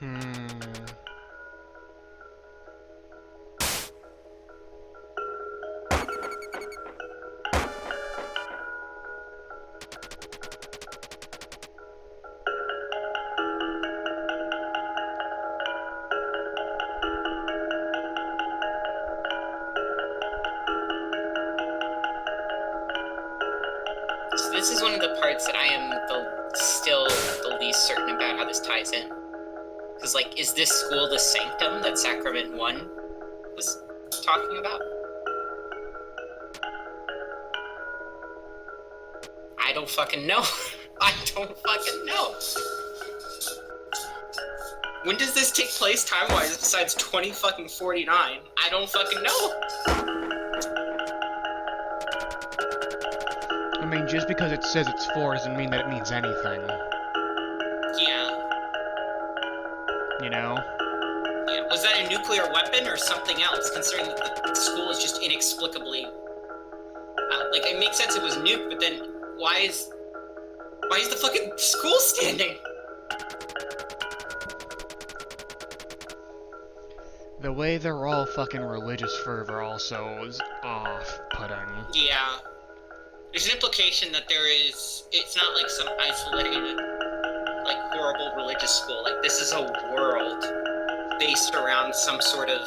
Speaker 1: Hmm.
Speaker 2: So this is one of the parts that I am still the least certain about how this ties in. Because, like, is this school the sanctum that Sacrament 1 was talking about? I don't fucking know. I don't fucking know. When does this take place time-wise besides 2049? I don't fucking know.
Speaker 1: I mean, just because it says it's 4 doesn't mean that it means anything.
Speaker 2: Yeah.
Speaker 1: You know?
Speaker 2: Yeah. Was that a nuclear weapon or something else, considering that the school is just inexplicably... like, it makes sense it was nuked, but then why is the fucking school standing?
Speaker 1: The way they're all fucking religious fervor also is off-putting.
Speaker 2: Yeah. There's an implication that it's not like some isolated, like, horrible religious school. Like, this is a world based around some sort of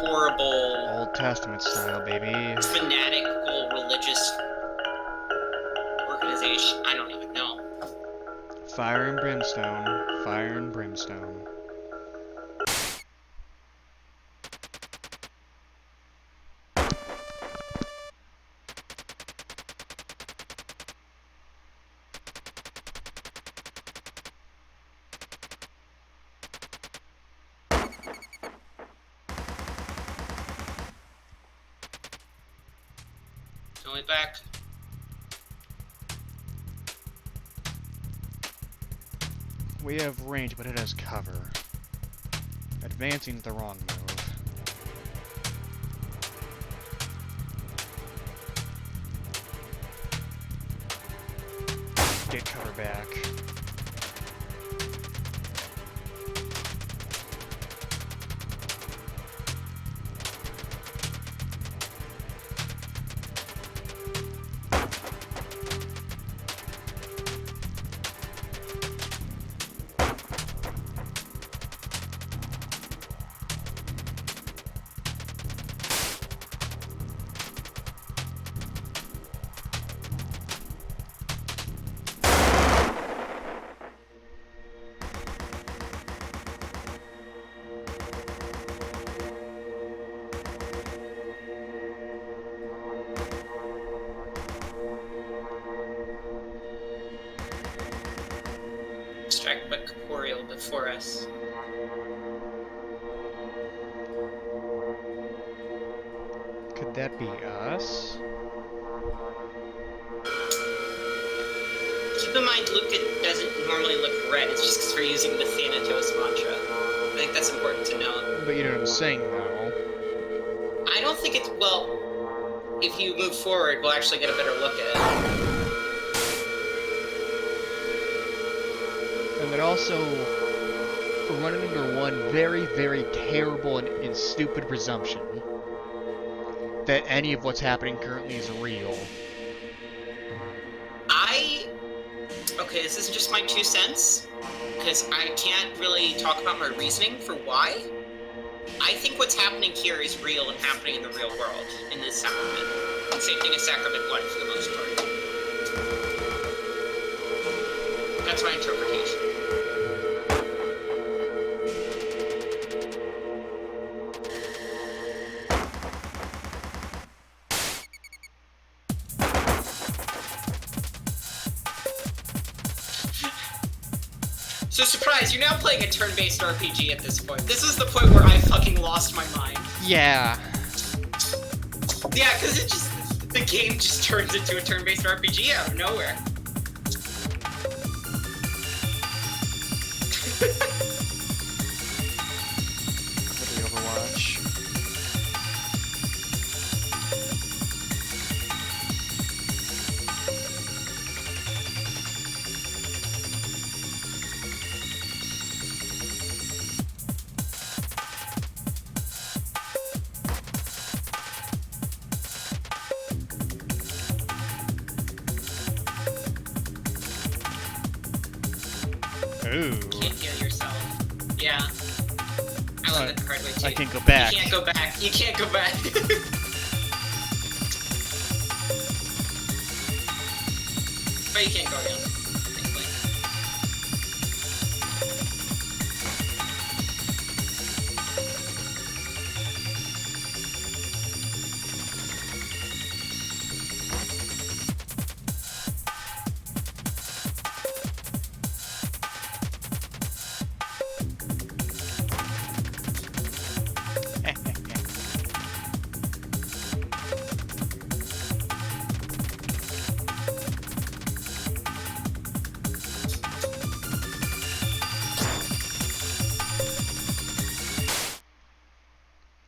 Speaker 2: horrible...
Speaker 1: Old Testament style, baby.
Speaker 2: Fanatical religious organization. I don't even know.
Speaker 1: Fire and brimstone. Fire and brimstone.
Speaker 2: Only back.
Speaker 1: We have range, but it has cover. Advancing's the wrong move. Get cover back.
Speaker 2: Distracted by corporeal before us.
Speaker 1: Could that be us?
Speaker 2: Keep in mind, Lucah doesn't normally look red. It's just because we're using the Thanatos mantra. I think that's important to note.
Speaker 1: But you know what I'm saying, though.
Speaker 2: I don't think it's... Well, if you move forward, we'll actually get a better look at it.
Speaker 1: And then also, we're running under one very, very terrible and stupid presumption that any of what's happening currently is real.
Speaker 2: Okay, this isn't just my 2 cents, because I can't really talk about my reasoning for why. I think what's happening here is real and happening in the real world, in this sacrament. And same thing as Sacrament 1, for the most part. That's my interpretation. So surprise, you're now playing a turn-based RPG at this point. This is the point where I fucking lost my mind.
Speaker 1: Yeah.
Speaker 2: Yeah, because the game just turns into a turn-based RPG out of nowhere.
Speaker 1: For the Overwatch. Ooh.
Speaker 2: Can't heal yourself. Yeah. I learned that the hard way too.
Speaker 1: I can't go back.
Speaker 2: You can't go back. You can't go back. But you can't go down. Thankfully.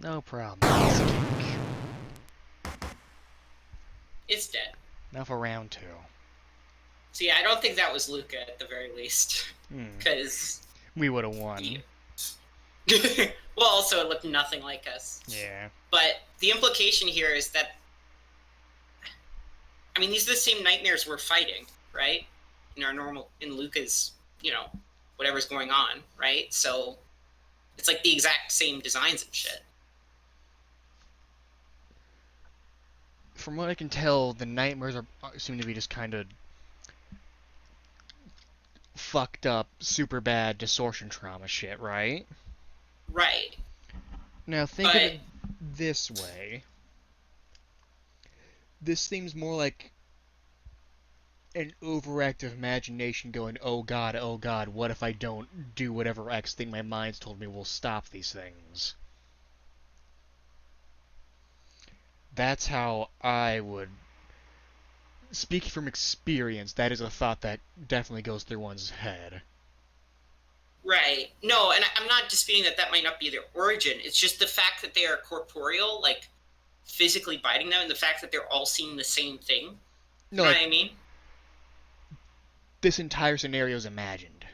Speaker 1: No problem. Easy cake.
Speaker 2: It's dead.
Speaker 1: Now for round 2.
Speaker 2: See, I don't think that was Lucah at the very least. Because...
Speaker 1: we would have won.
Speaker 2: Well, also, it looked nothing like us.
Speaker 1: Yeah.
Speaker 2: But the implication here is that... I mean, these are the same nightmares we're fighting, right? In our normal... In Lucah's, whatever's going on, right? So, it's like the exact same designs and shit.
Speaker 1: From what I can tell, the nightmares seem to be just kind of fucked up, super bad distortion trauma shit, right?
Speaker 2: Right.
Speaker 1: Now think of it this way. This seems more like an overactive imagination going, oh god, what if I don't do whatever X thing my mind's told me will stop these things? That's how I would... Speaking from experience, that is a thought that definitely goes through one's head.
Speaker 2: Right. No, and I'm not disputing that might not be their origin. It's just the fact that they are corporeal, like, physically biting them, and the fact that they're all seeing the same thing.
Speaker 1: No,
Speaker 2: you know what I mean?
Speaker 1: This entire scenario is imagined.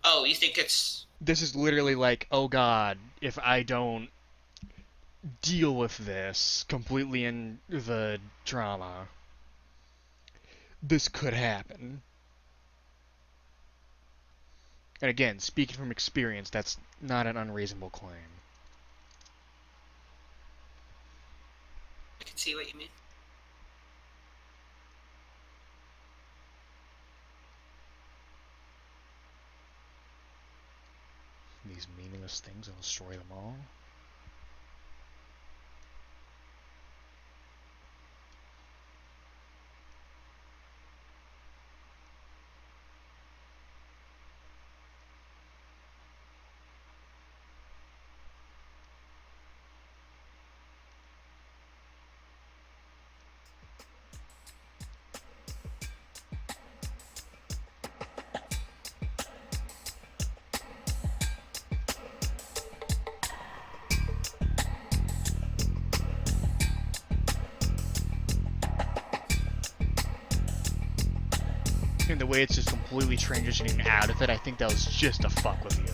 Speaker 2: Oh, you think it's...
Speaker 1: This is literally like, oh god, if I don't deal with this completely in the trauma, this could happen. And again, speaking from experience, that's not an unreasonable claim.
Speaker 2: I can see what you mean.
Speaker 1: These meaningless things will destroy them all. And the way it's just completely transitioning out of it, I think that was just to fuck with you.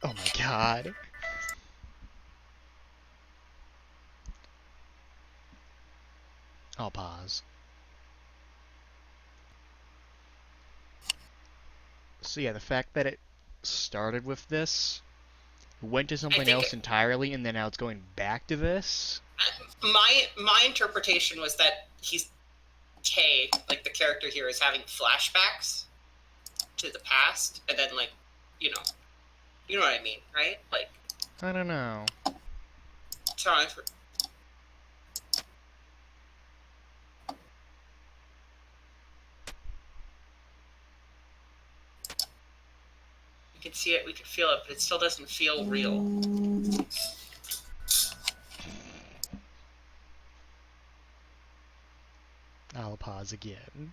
Speaker 1: Oh my god. I'll pause. So yeah, the fact that it started with this, went to
Speaker 2: I
Speaker 1: something
Speaker 2: think
Speaker 1: else entirely, and then now it's going back to this.
Speaker 2: my interpretation was that he's Kay, like the character here, is having flashbacks to the past, and then like, you know, you know what I mean, right? Like,
Speaker 1: I don't know.
Speaker 2: trying. We can see it, we can feel it, but it still doesn't feel real.
Speaker 1: I'll pause again.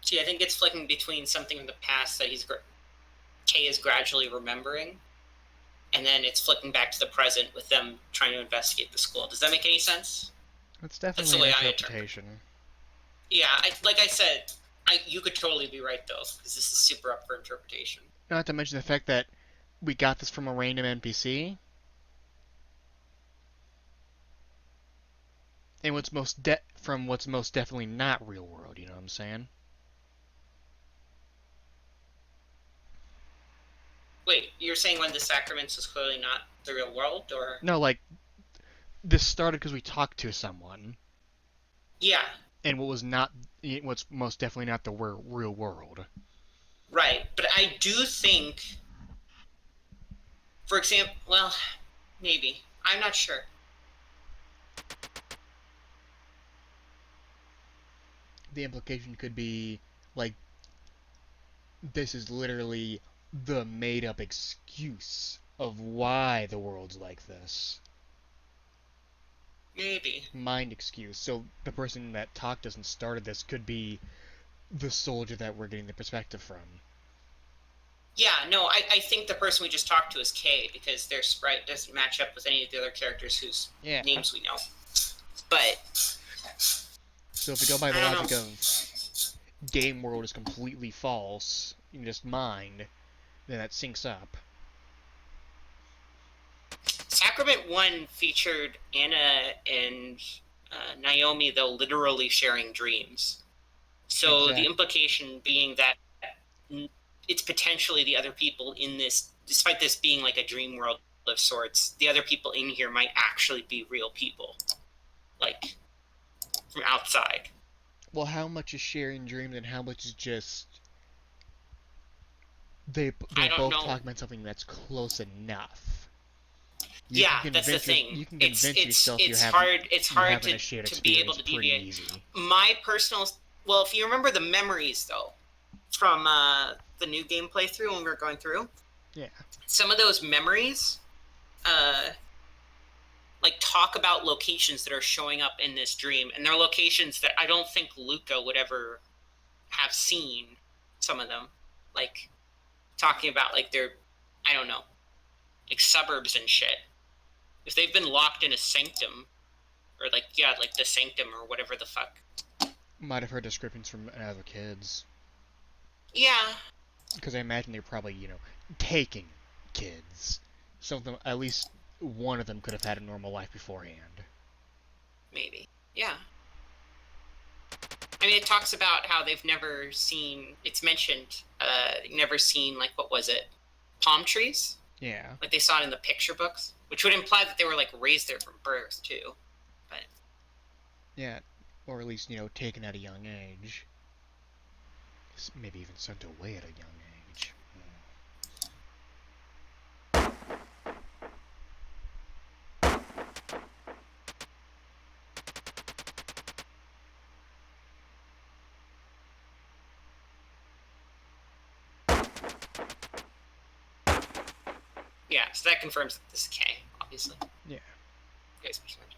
Speaker 2: See, I think it's flicking between something in the past that Kay is gradually remembering, and then it's flicking back to the present with them trying to investigate the school. Does that make any sense?
Speaker 1: It's
Speaker 2: That's
Speaker 1: definitely
Speaker 2: the
Speaker 1: an
Speaker 2: way I interpret.
Speaker 1: interpretation.
Speaker 2: Yeah, like I said, you could totally be right though, because this is super up for interpretation.
Speaker 1: Not to mention the fact that we got this from a random NPC. And what's most definitely not real world, you know what I'm saying?
Speaker 2: Wait, you're saying one of the sacraments is clearly not the real world, or?
Speaker 1: No, like this started because we talked to someone,
Speaker 2: Yeah,
Speaker 1: and what's most definitely not the real world.
Speaker 2: right. But I do think, for example, well, maybe. I'm not sure.
Speaker 1: The implication could be like this is literally the made-up excuse of why the world's like this.
Speaker 2: Maybe.
Speaker 1: Mind excuse. So the person that talked to us and started this could be the soldier that we're getting the perspective from.
Speaker 2: Yeah, no, I think the person we just talked to is Kay, because their sprite doesn't match up with any of the other characters whose names we know. But
Speaker 1: so if we go by the
Speaker 2: I don't
Speaker 1: logic
Speaker 2: know.
Speaker 1: of game world is completely false, in just mind, then that syncs up.
Speaker 2: Sacrament 1 featured Anna and Naomi, though, literally sharing dreams. So the implication being that it's potentially the other people in this, despite this being like a dream world of sorts, the other people in here might actually be real people. Like, from outside.
Speaker 1: Well, how much is sharing dreams and how much is just they're both talking about something that's close enough?
Speaker 2: Yeah, that's the thing.
Speaker 1: You can convince yourself
Speaker 2: it's hard to be able to deviate.
Speaker 1: Easy.
Speaker 2: My personal, well, if you remember the memories though from the new game playthrough when we were going through,
Speaker 1: yeah,
Speaker 2: some of those memories like talk about locations that are showing up in this dream, and they're locations that I don't think Lucah would ever have seen. Some of them, like talking about like their, I don't know, like suburbs and shit. If they've been locked in a sanctum, or like, yeah, like the sanctum or whatever the fuck.
Speaker 1: Might have heard descriptions from other kids.
Speaker 2: Yeah.
Speaker 1: Because I imagine they're probably, taking kids. Some of them, at least one of them could have had a normal life beforehand.
Speaker 2: Maybe. Yeah. I mean, it talks about how they've never seen, it's mentioned, never seen, like, what was it? Palm trees?
Speaker 1: Yeah.
Speaker 2: Like they saw it in the picture books, which would imply that they were, like, raised there from birth, too. But.
Speaker 1: Yeah, or at least, taken at a young age. Maybe even sent away at a young age.
Speaker 2: Yeah, so that confirms that this is K, obviously.
Speaker 1: Yeah.
Speaker 2: K's perspective.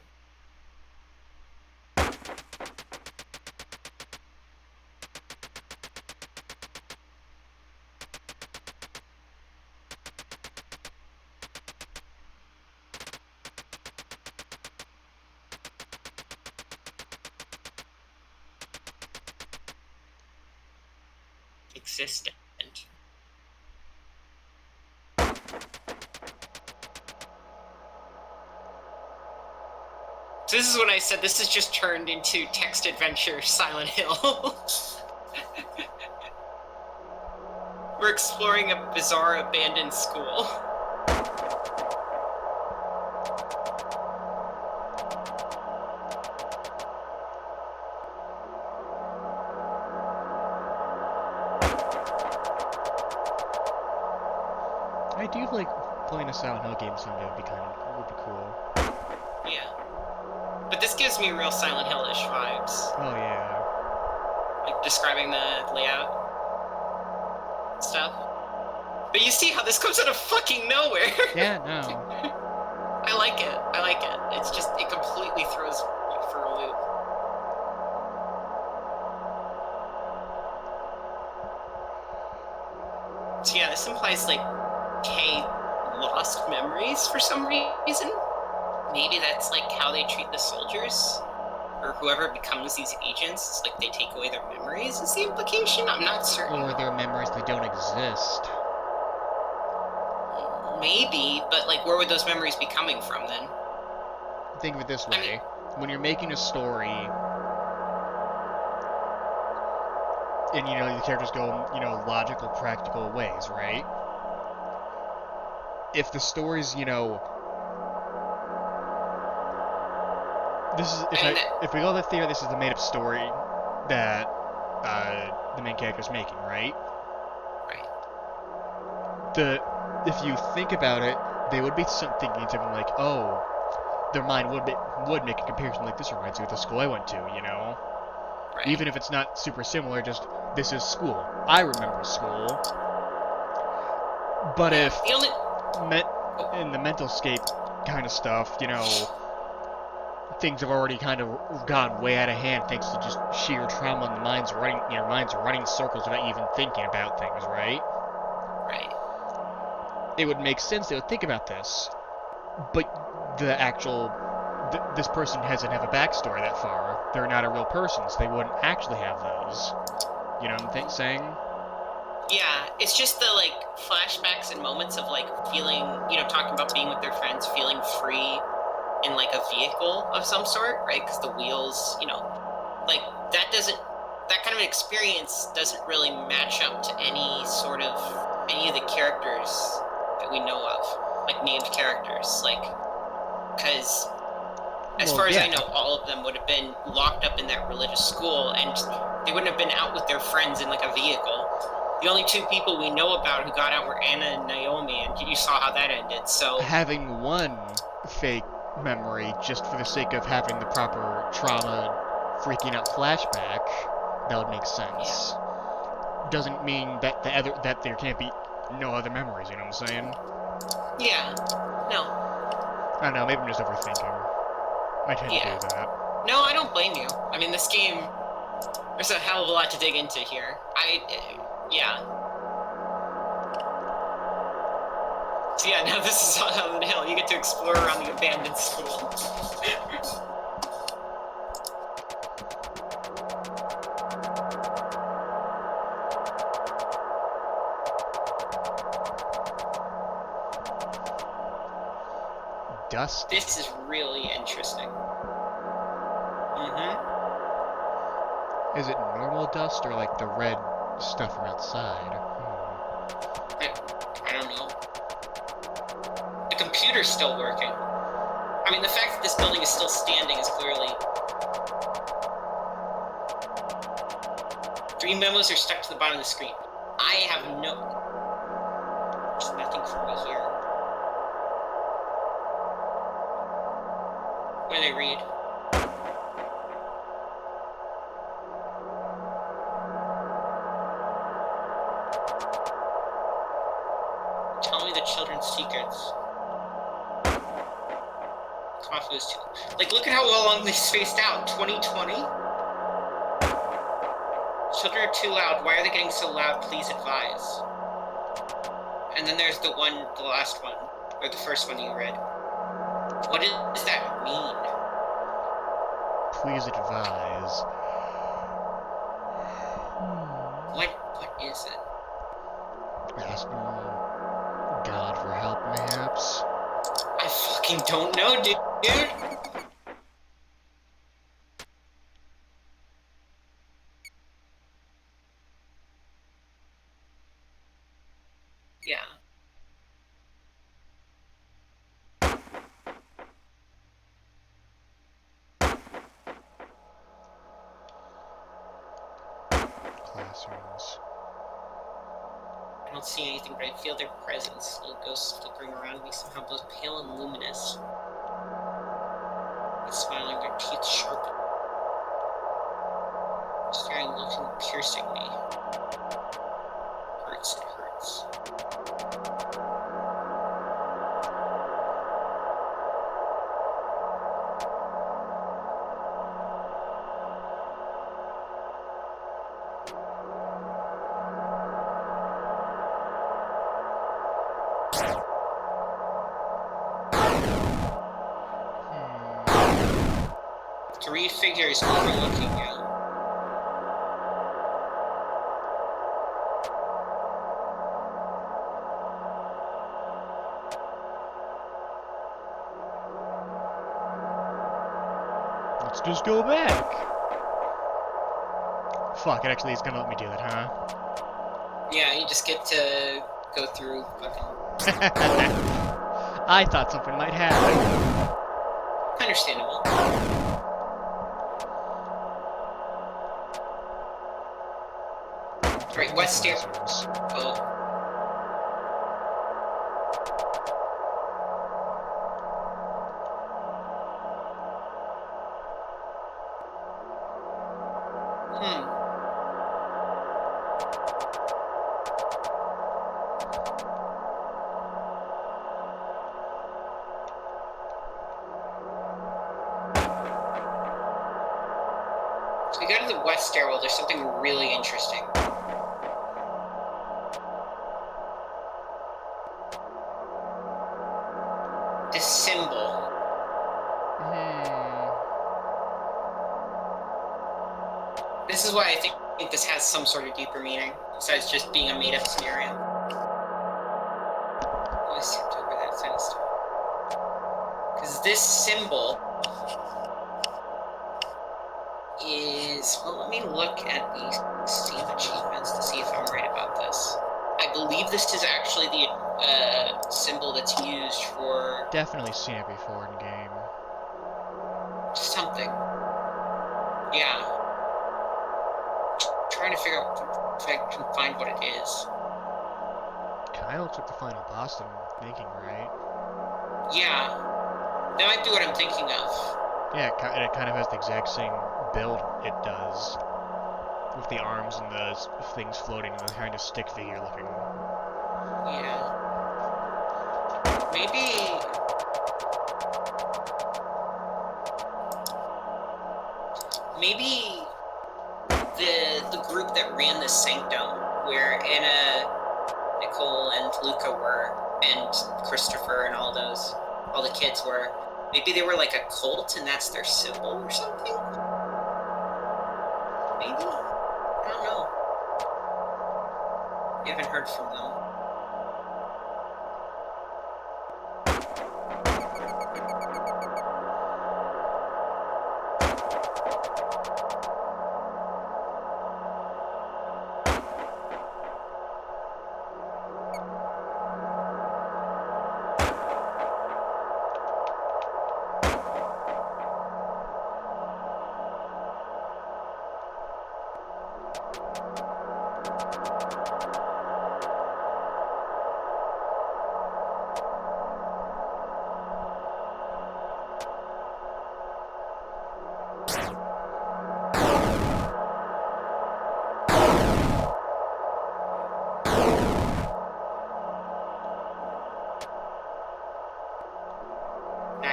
Speaker 2: Existent. So this is when I said this has just turned into text adventure Silent Hill. We're exploring a bizarre abandoned school.
Speaker 1: I do like playing a Silent Hill game someday. Would be cool.
Speaker 2: Yeah. But this gives me real Silent Hill-ish vibes.
Speaker 1: Oh yeah.
Speaker 2: Like describing the layout and stuff. But you see how this comes out of fucking nowhere.
Speaker 1: Yeah, no.
Speaker 2: I like it. I like it. It's just, it completely throws you for a loop. So yeah, this implies like Kay lost memories for some reason. Maybe that's like how they treat the soldiers, or whoever becomes these agents. It's like they take away their memories is the implication. I'm not certain.
Speaker 1: Or their memories that don't exist.
Speaker 2: Maybe, but like where would those memories be coming from then?
Speaker 1: Think of it this way. When you're making a story, and the characters go logical, practical ways, right? If the story's if we go with that theory, this is the made-up story that the main character's making, right?
Speaker 2: Right.
Speaker 1: If you think about it, they would be thinking something like, oh, their mind would make a comparison like, this reminds me of the school I went to,
Speaker 2: Right.
Speaker 1: Even if it's not super similar, just, this is school. I remember school. But if in the mental scape kind of stuff, things have already kind of gone way out of hand thanks to just sheer trauma and the minds running circles without even thinking about things, right?
Speaker 2: Right.
Speaker 1: It would make sense they would think about this. But this person doesn't have a backstory that far. They're not a real person, so they wouldn't actually have those. You know what I'm saying?
Speaker 2: Yeah, it's just the like flashbacks and moments of like feeling, talking about being with their friends, feeling free in like a vehicle of some sort, right? Because the wheels, like that kind of experience doesn't really match up to any of the characters that we know of, like named characters, like, because as far as I know, all of them would have been locked up in that religious school, and they wouldn't have been out with their friends in like a vehicle. The only two people we know about who got out were Anna and Naomi, and you saw how that ended, so...
Speaker 1: Having one fake memory just for the sake of having the proper trauma freaking out flashback, that would make sense. Yeah. Doesn't mean that that there can't be no other memories, you know what I'm saying?
Speaker 2: Yeah. No.
Speaker 1: I don't know, maybe I'm just overthinking. I tend to do that.
Speaker 2: No, I don't blame you. I mean, this game, there's a hell of a lot to dig into here. Yeah. So yeah, now this is Silent Hill. You get to explore around the abandoned school.
Speaker 1: Dust.
Speaker 2: This is really interesting.
Speaker 1: Is it normal dust or like the red stuff from outside?
Speaker 2: I don't know. The computer's still working. I mean, the fact that this building is still standing is clearly... 3 memos are stuck to the bottom of the screen. I have no... There's nothing for me here. What do they read? Tell me the children's secrets. Cough was too... Like, look at how long they spaced out. 2020? Children are too loud. Why are they getting so loud? Please advise. And then there's the last one. Or the first one you read. What does that mean?
Speaker 1: Please advise.
Speaker 2: What is it?
Speaker 1: Asking God for help, perhaps?
Speaker 2: I fucking don't know, dude. Yeah.
Speaker 1: Classrooms.
Speaker 2: I don't see anything, but I feel their presence. Little ghosts flickering around me, somehow both pale and luminous. They're smiling, their teeth sharp. Staring, looking, piercing me. Hurts, it hurts. Three figures overlooking you.
Speaker 1: Let's just go back. Fuck, it actually is gonna let me do that, huh?
Speaker 2: Yeah, you just get to go through fucking...
Speaker 1: I thought something might happen.
Speaker 2: Understandable. Right, west stair. Oh. So we go to the west stairwell, there's something really interesting. This symbol. This is why I think this has some sort of deeper meaning, besides just being a made-up scenario. I stepped over that fence. Because this symbol is... Well, let me look at the Steam achievements to see if I'm right about this. I believe this is actually the symbol that's used for...
Speaker 1: Definitely seen it before in game.
Speaker 2: Something. Yeah. Trying to figure out if I can find what it is.
Speaker 1: Kinda looks like the final boss I'm thinking, right?
Speaker 2: Yeah. That might be what I'm thinking of.
Speaker 1: Yeah, it kind of has the exact same build it does. With the arms and the things floating and the kind of stick figure looking.
Speaker 2: Yeah. Maybe... Maybe the group that ran the Sanctum, where Anna, Nicole, and Lucah were, and Christopher and all the kids were, maybe they were like a cult and that's their symbol or something? Maybe? I don't know. We haven't heard from them.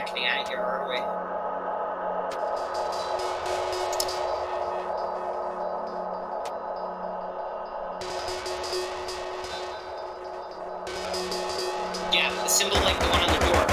Speaker 2: not getting out of here, are we? Yeah, the symbol like the one on the door.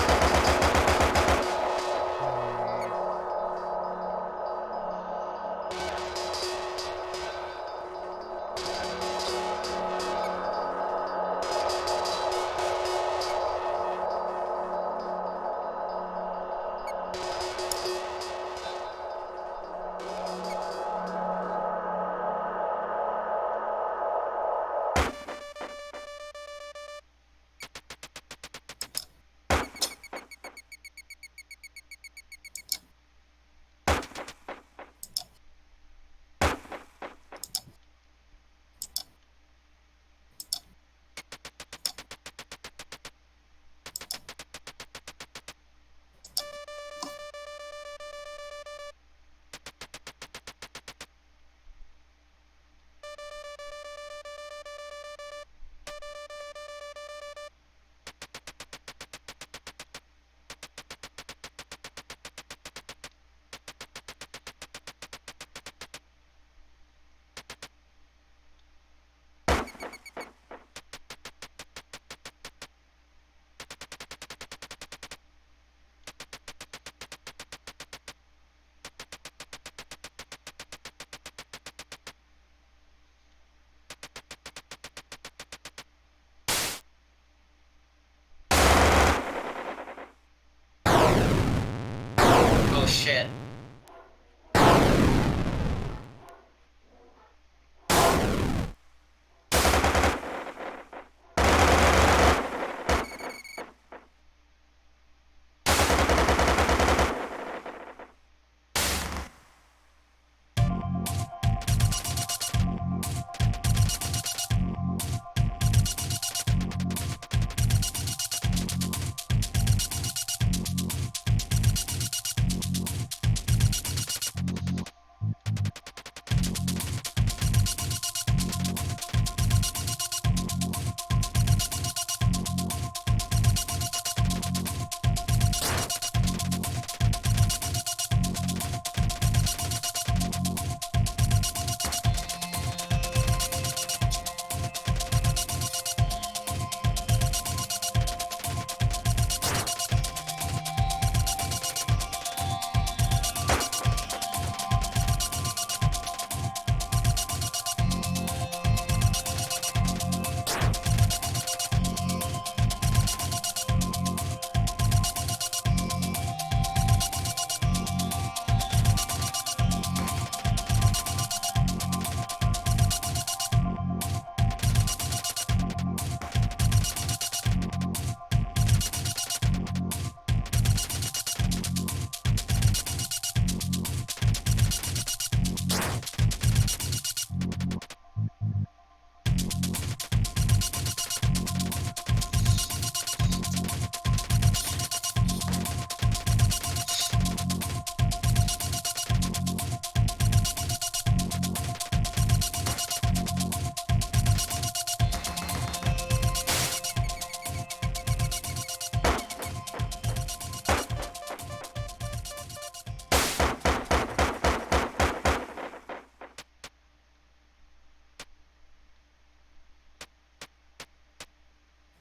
Speaker 2: Oh shit.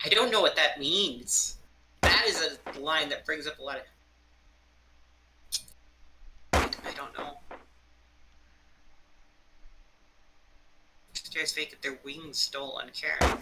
Speaker 2: I don't know what that means. That is a line that brings up a lot of... I don't know. Stairs fake that their wings stole uncaring.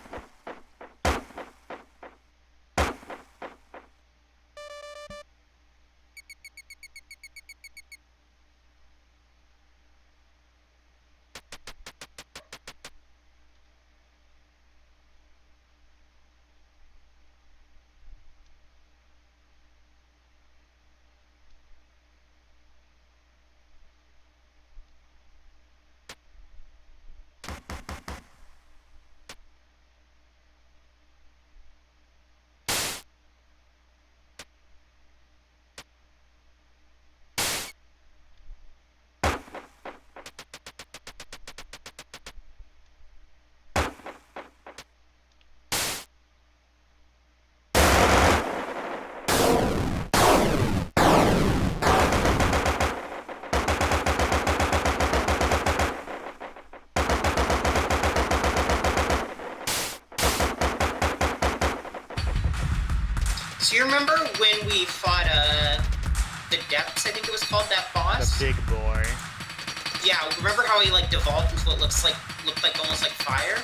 Speaker 2: when we fought, the Depths, I think it was called, that boss?
Speaker 1: The big boy.
Speaker 2: Yeah, remember how he, like, devolved into what looked like almost like fire?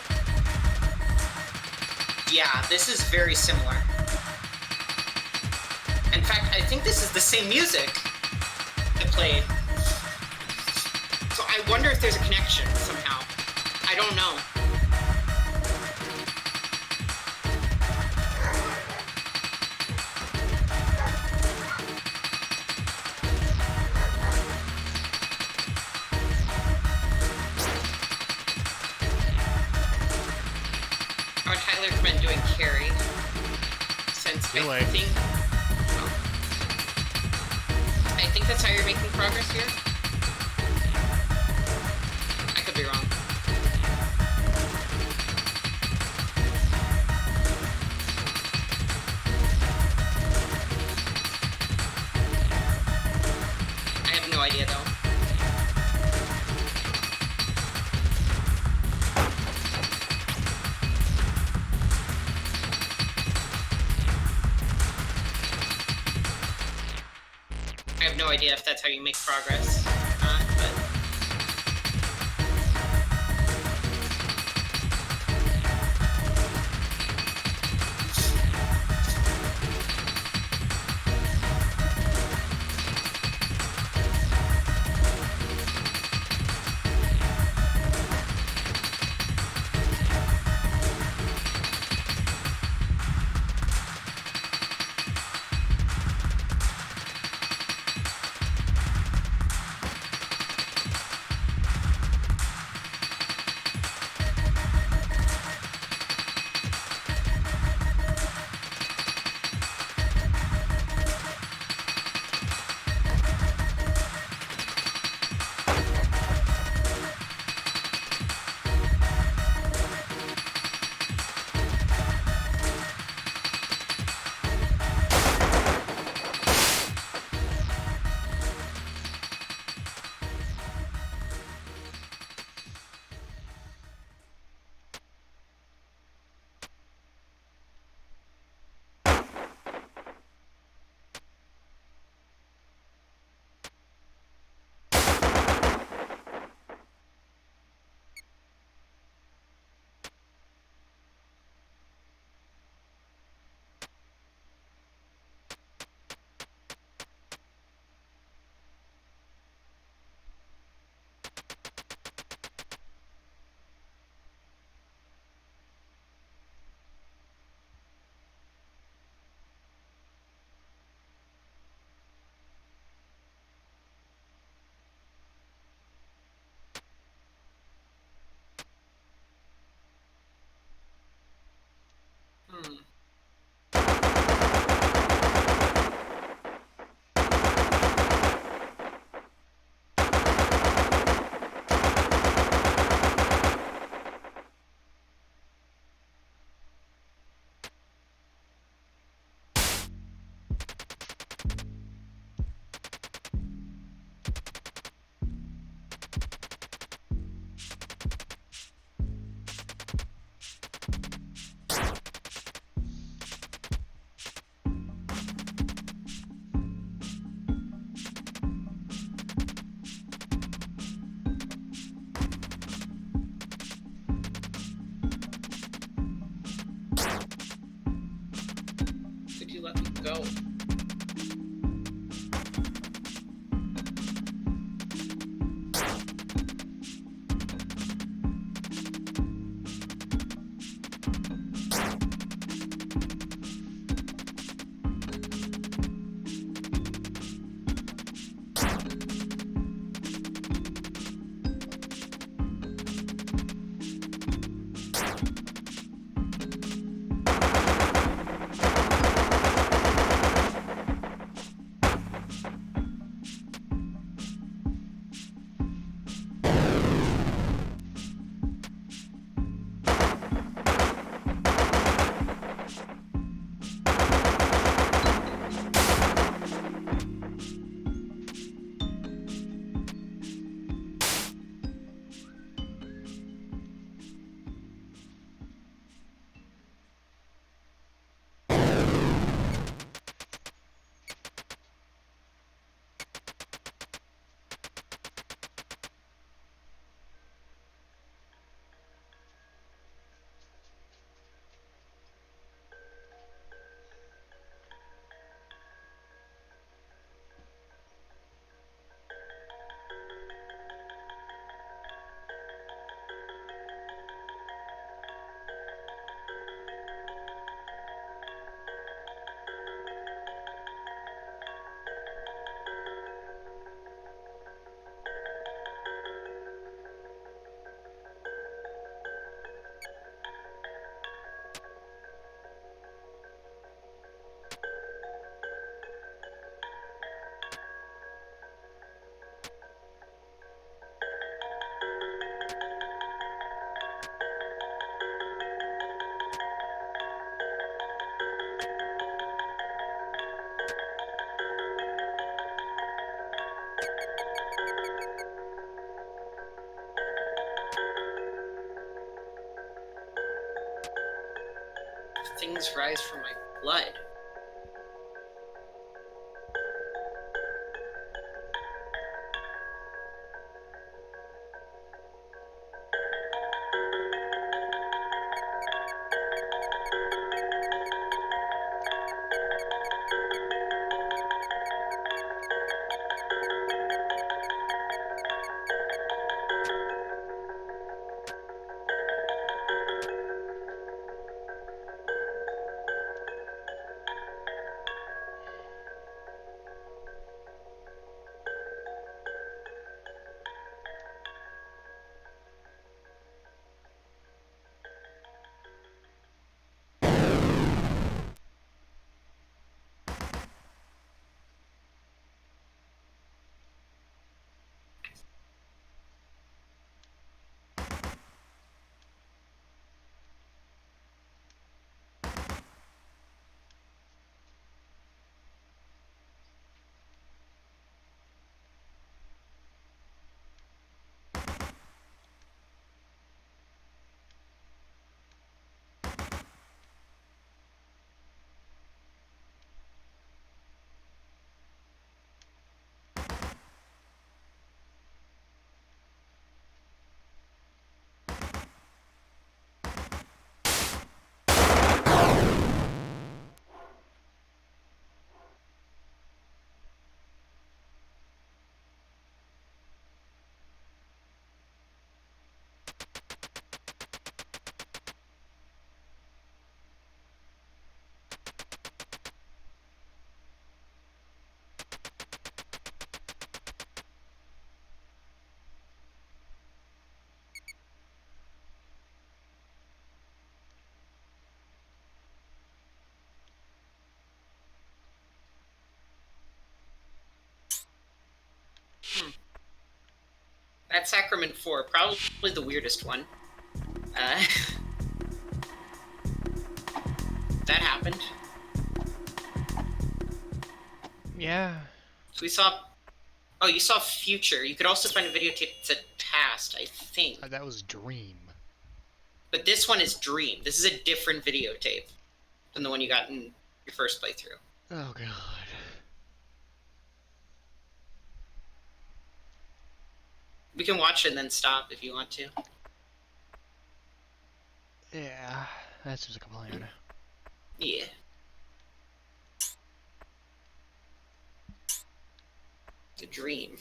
Speaker 2: Yeah, this is very similar. In fact, I think this is the same music I played. So I wonder if there's a connection somehow. I don't know. I would highly recommend doing carry. Since I think that's how you're making progress here. I could be wrong. I have no idea though. I have no idea if that's how you make progress, but... Wings rise from my blood. That Sacrament 4, probably the weirdest one. That happened.
Speaker 1: Yeah.
Speaker 2: So we saw... Oh, you saw future. You could also find a videotape that said past, I think.
Speaker 1: That was Dream.
Speaker 2: But this one is Dream. This is a different videotape than the one you got in your first playthrough.
Speaker 1: Oh, God.
Speaker 2: We can watch it and then stop if you want to.
Speaker 1: Yeah, that seems like a plan.
Speaker 2: Yeah. The Dream.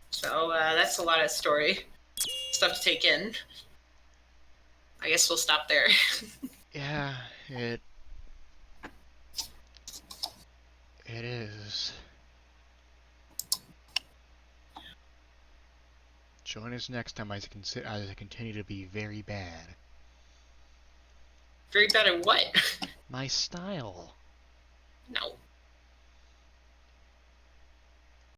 Speaker 2: So, that's a lot of story. Stuff to take in. I guess we'll stop there.
Speaker 1: Yeah, it is. Join us next time as I continue to be very bad.
Speaker 2: Very bad at what?
Speaker 1: My style.
Speaker 2: No.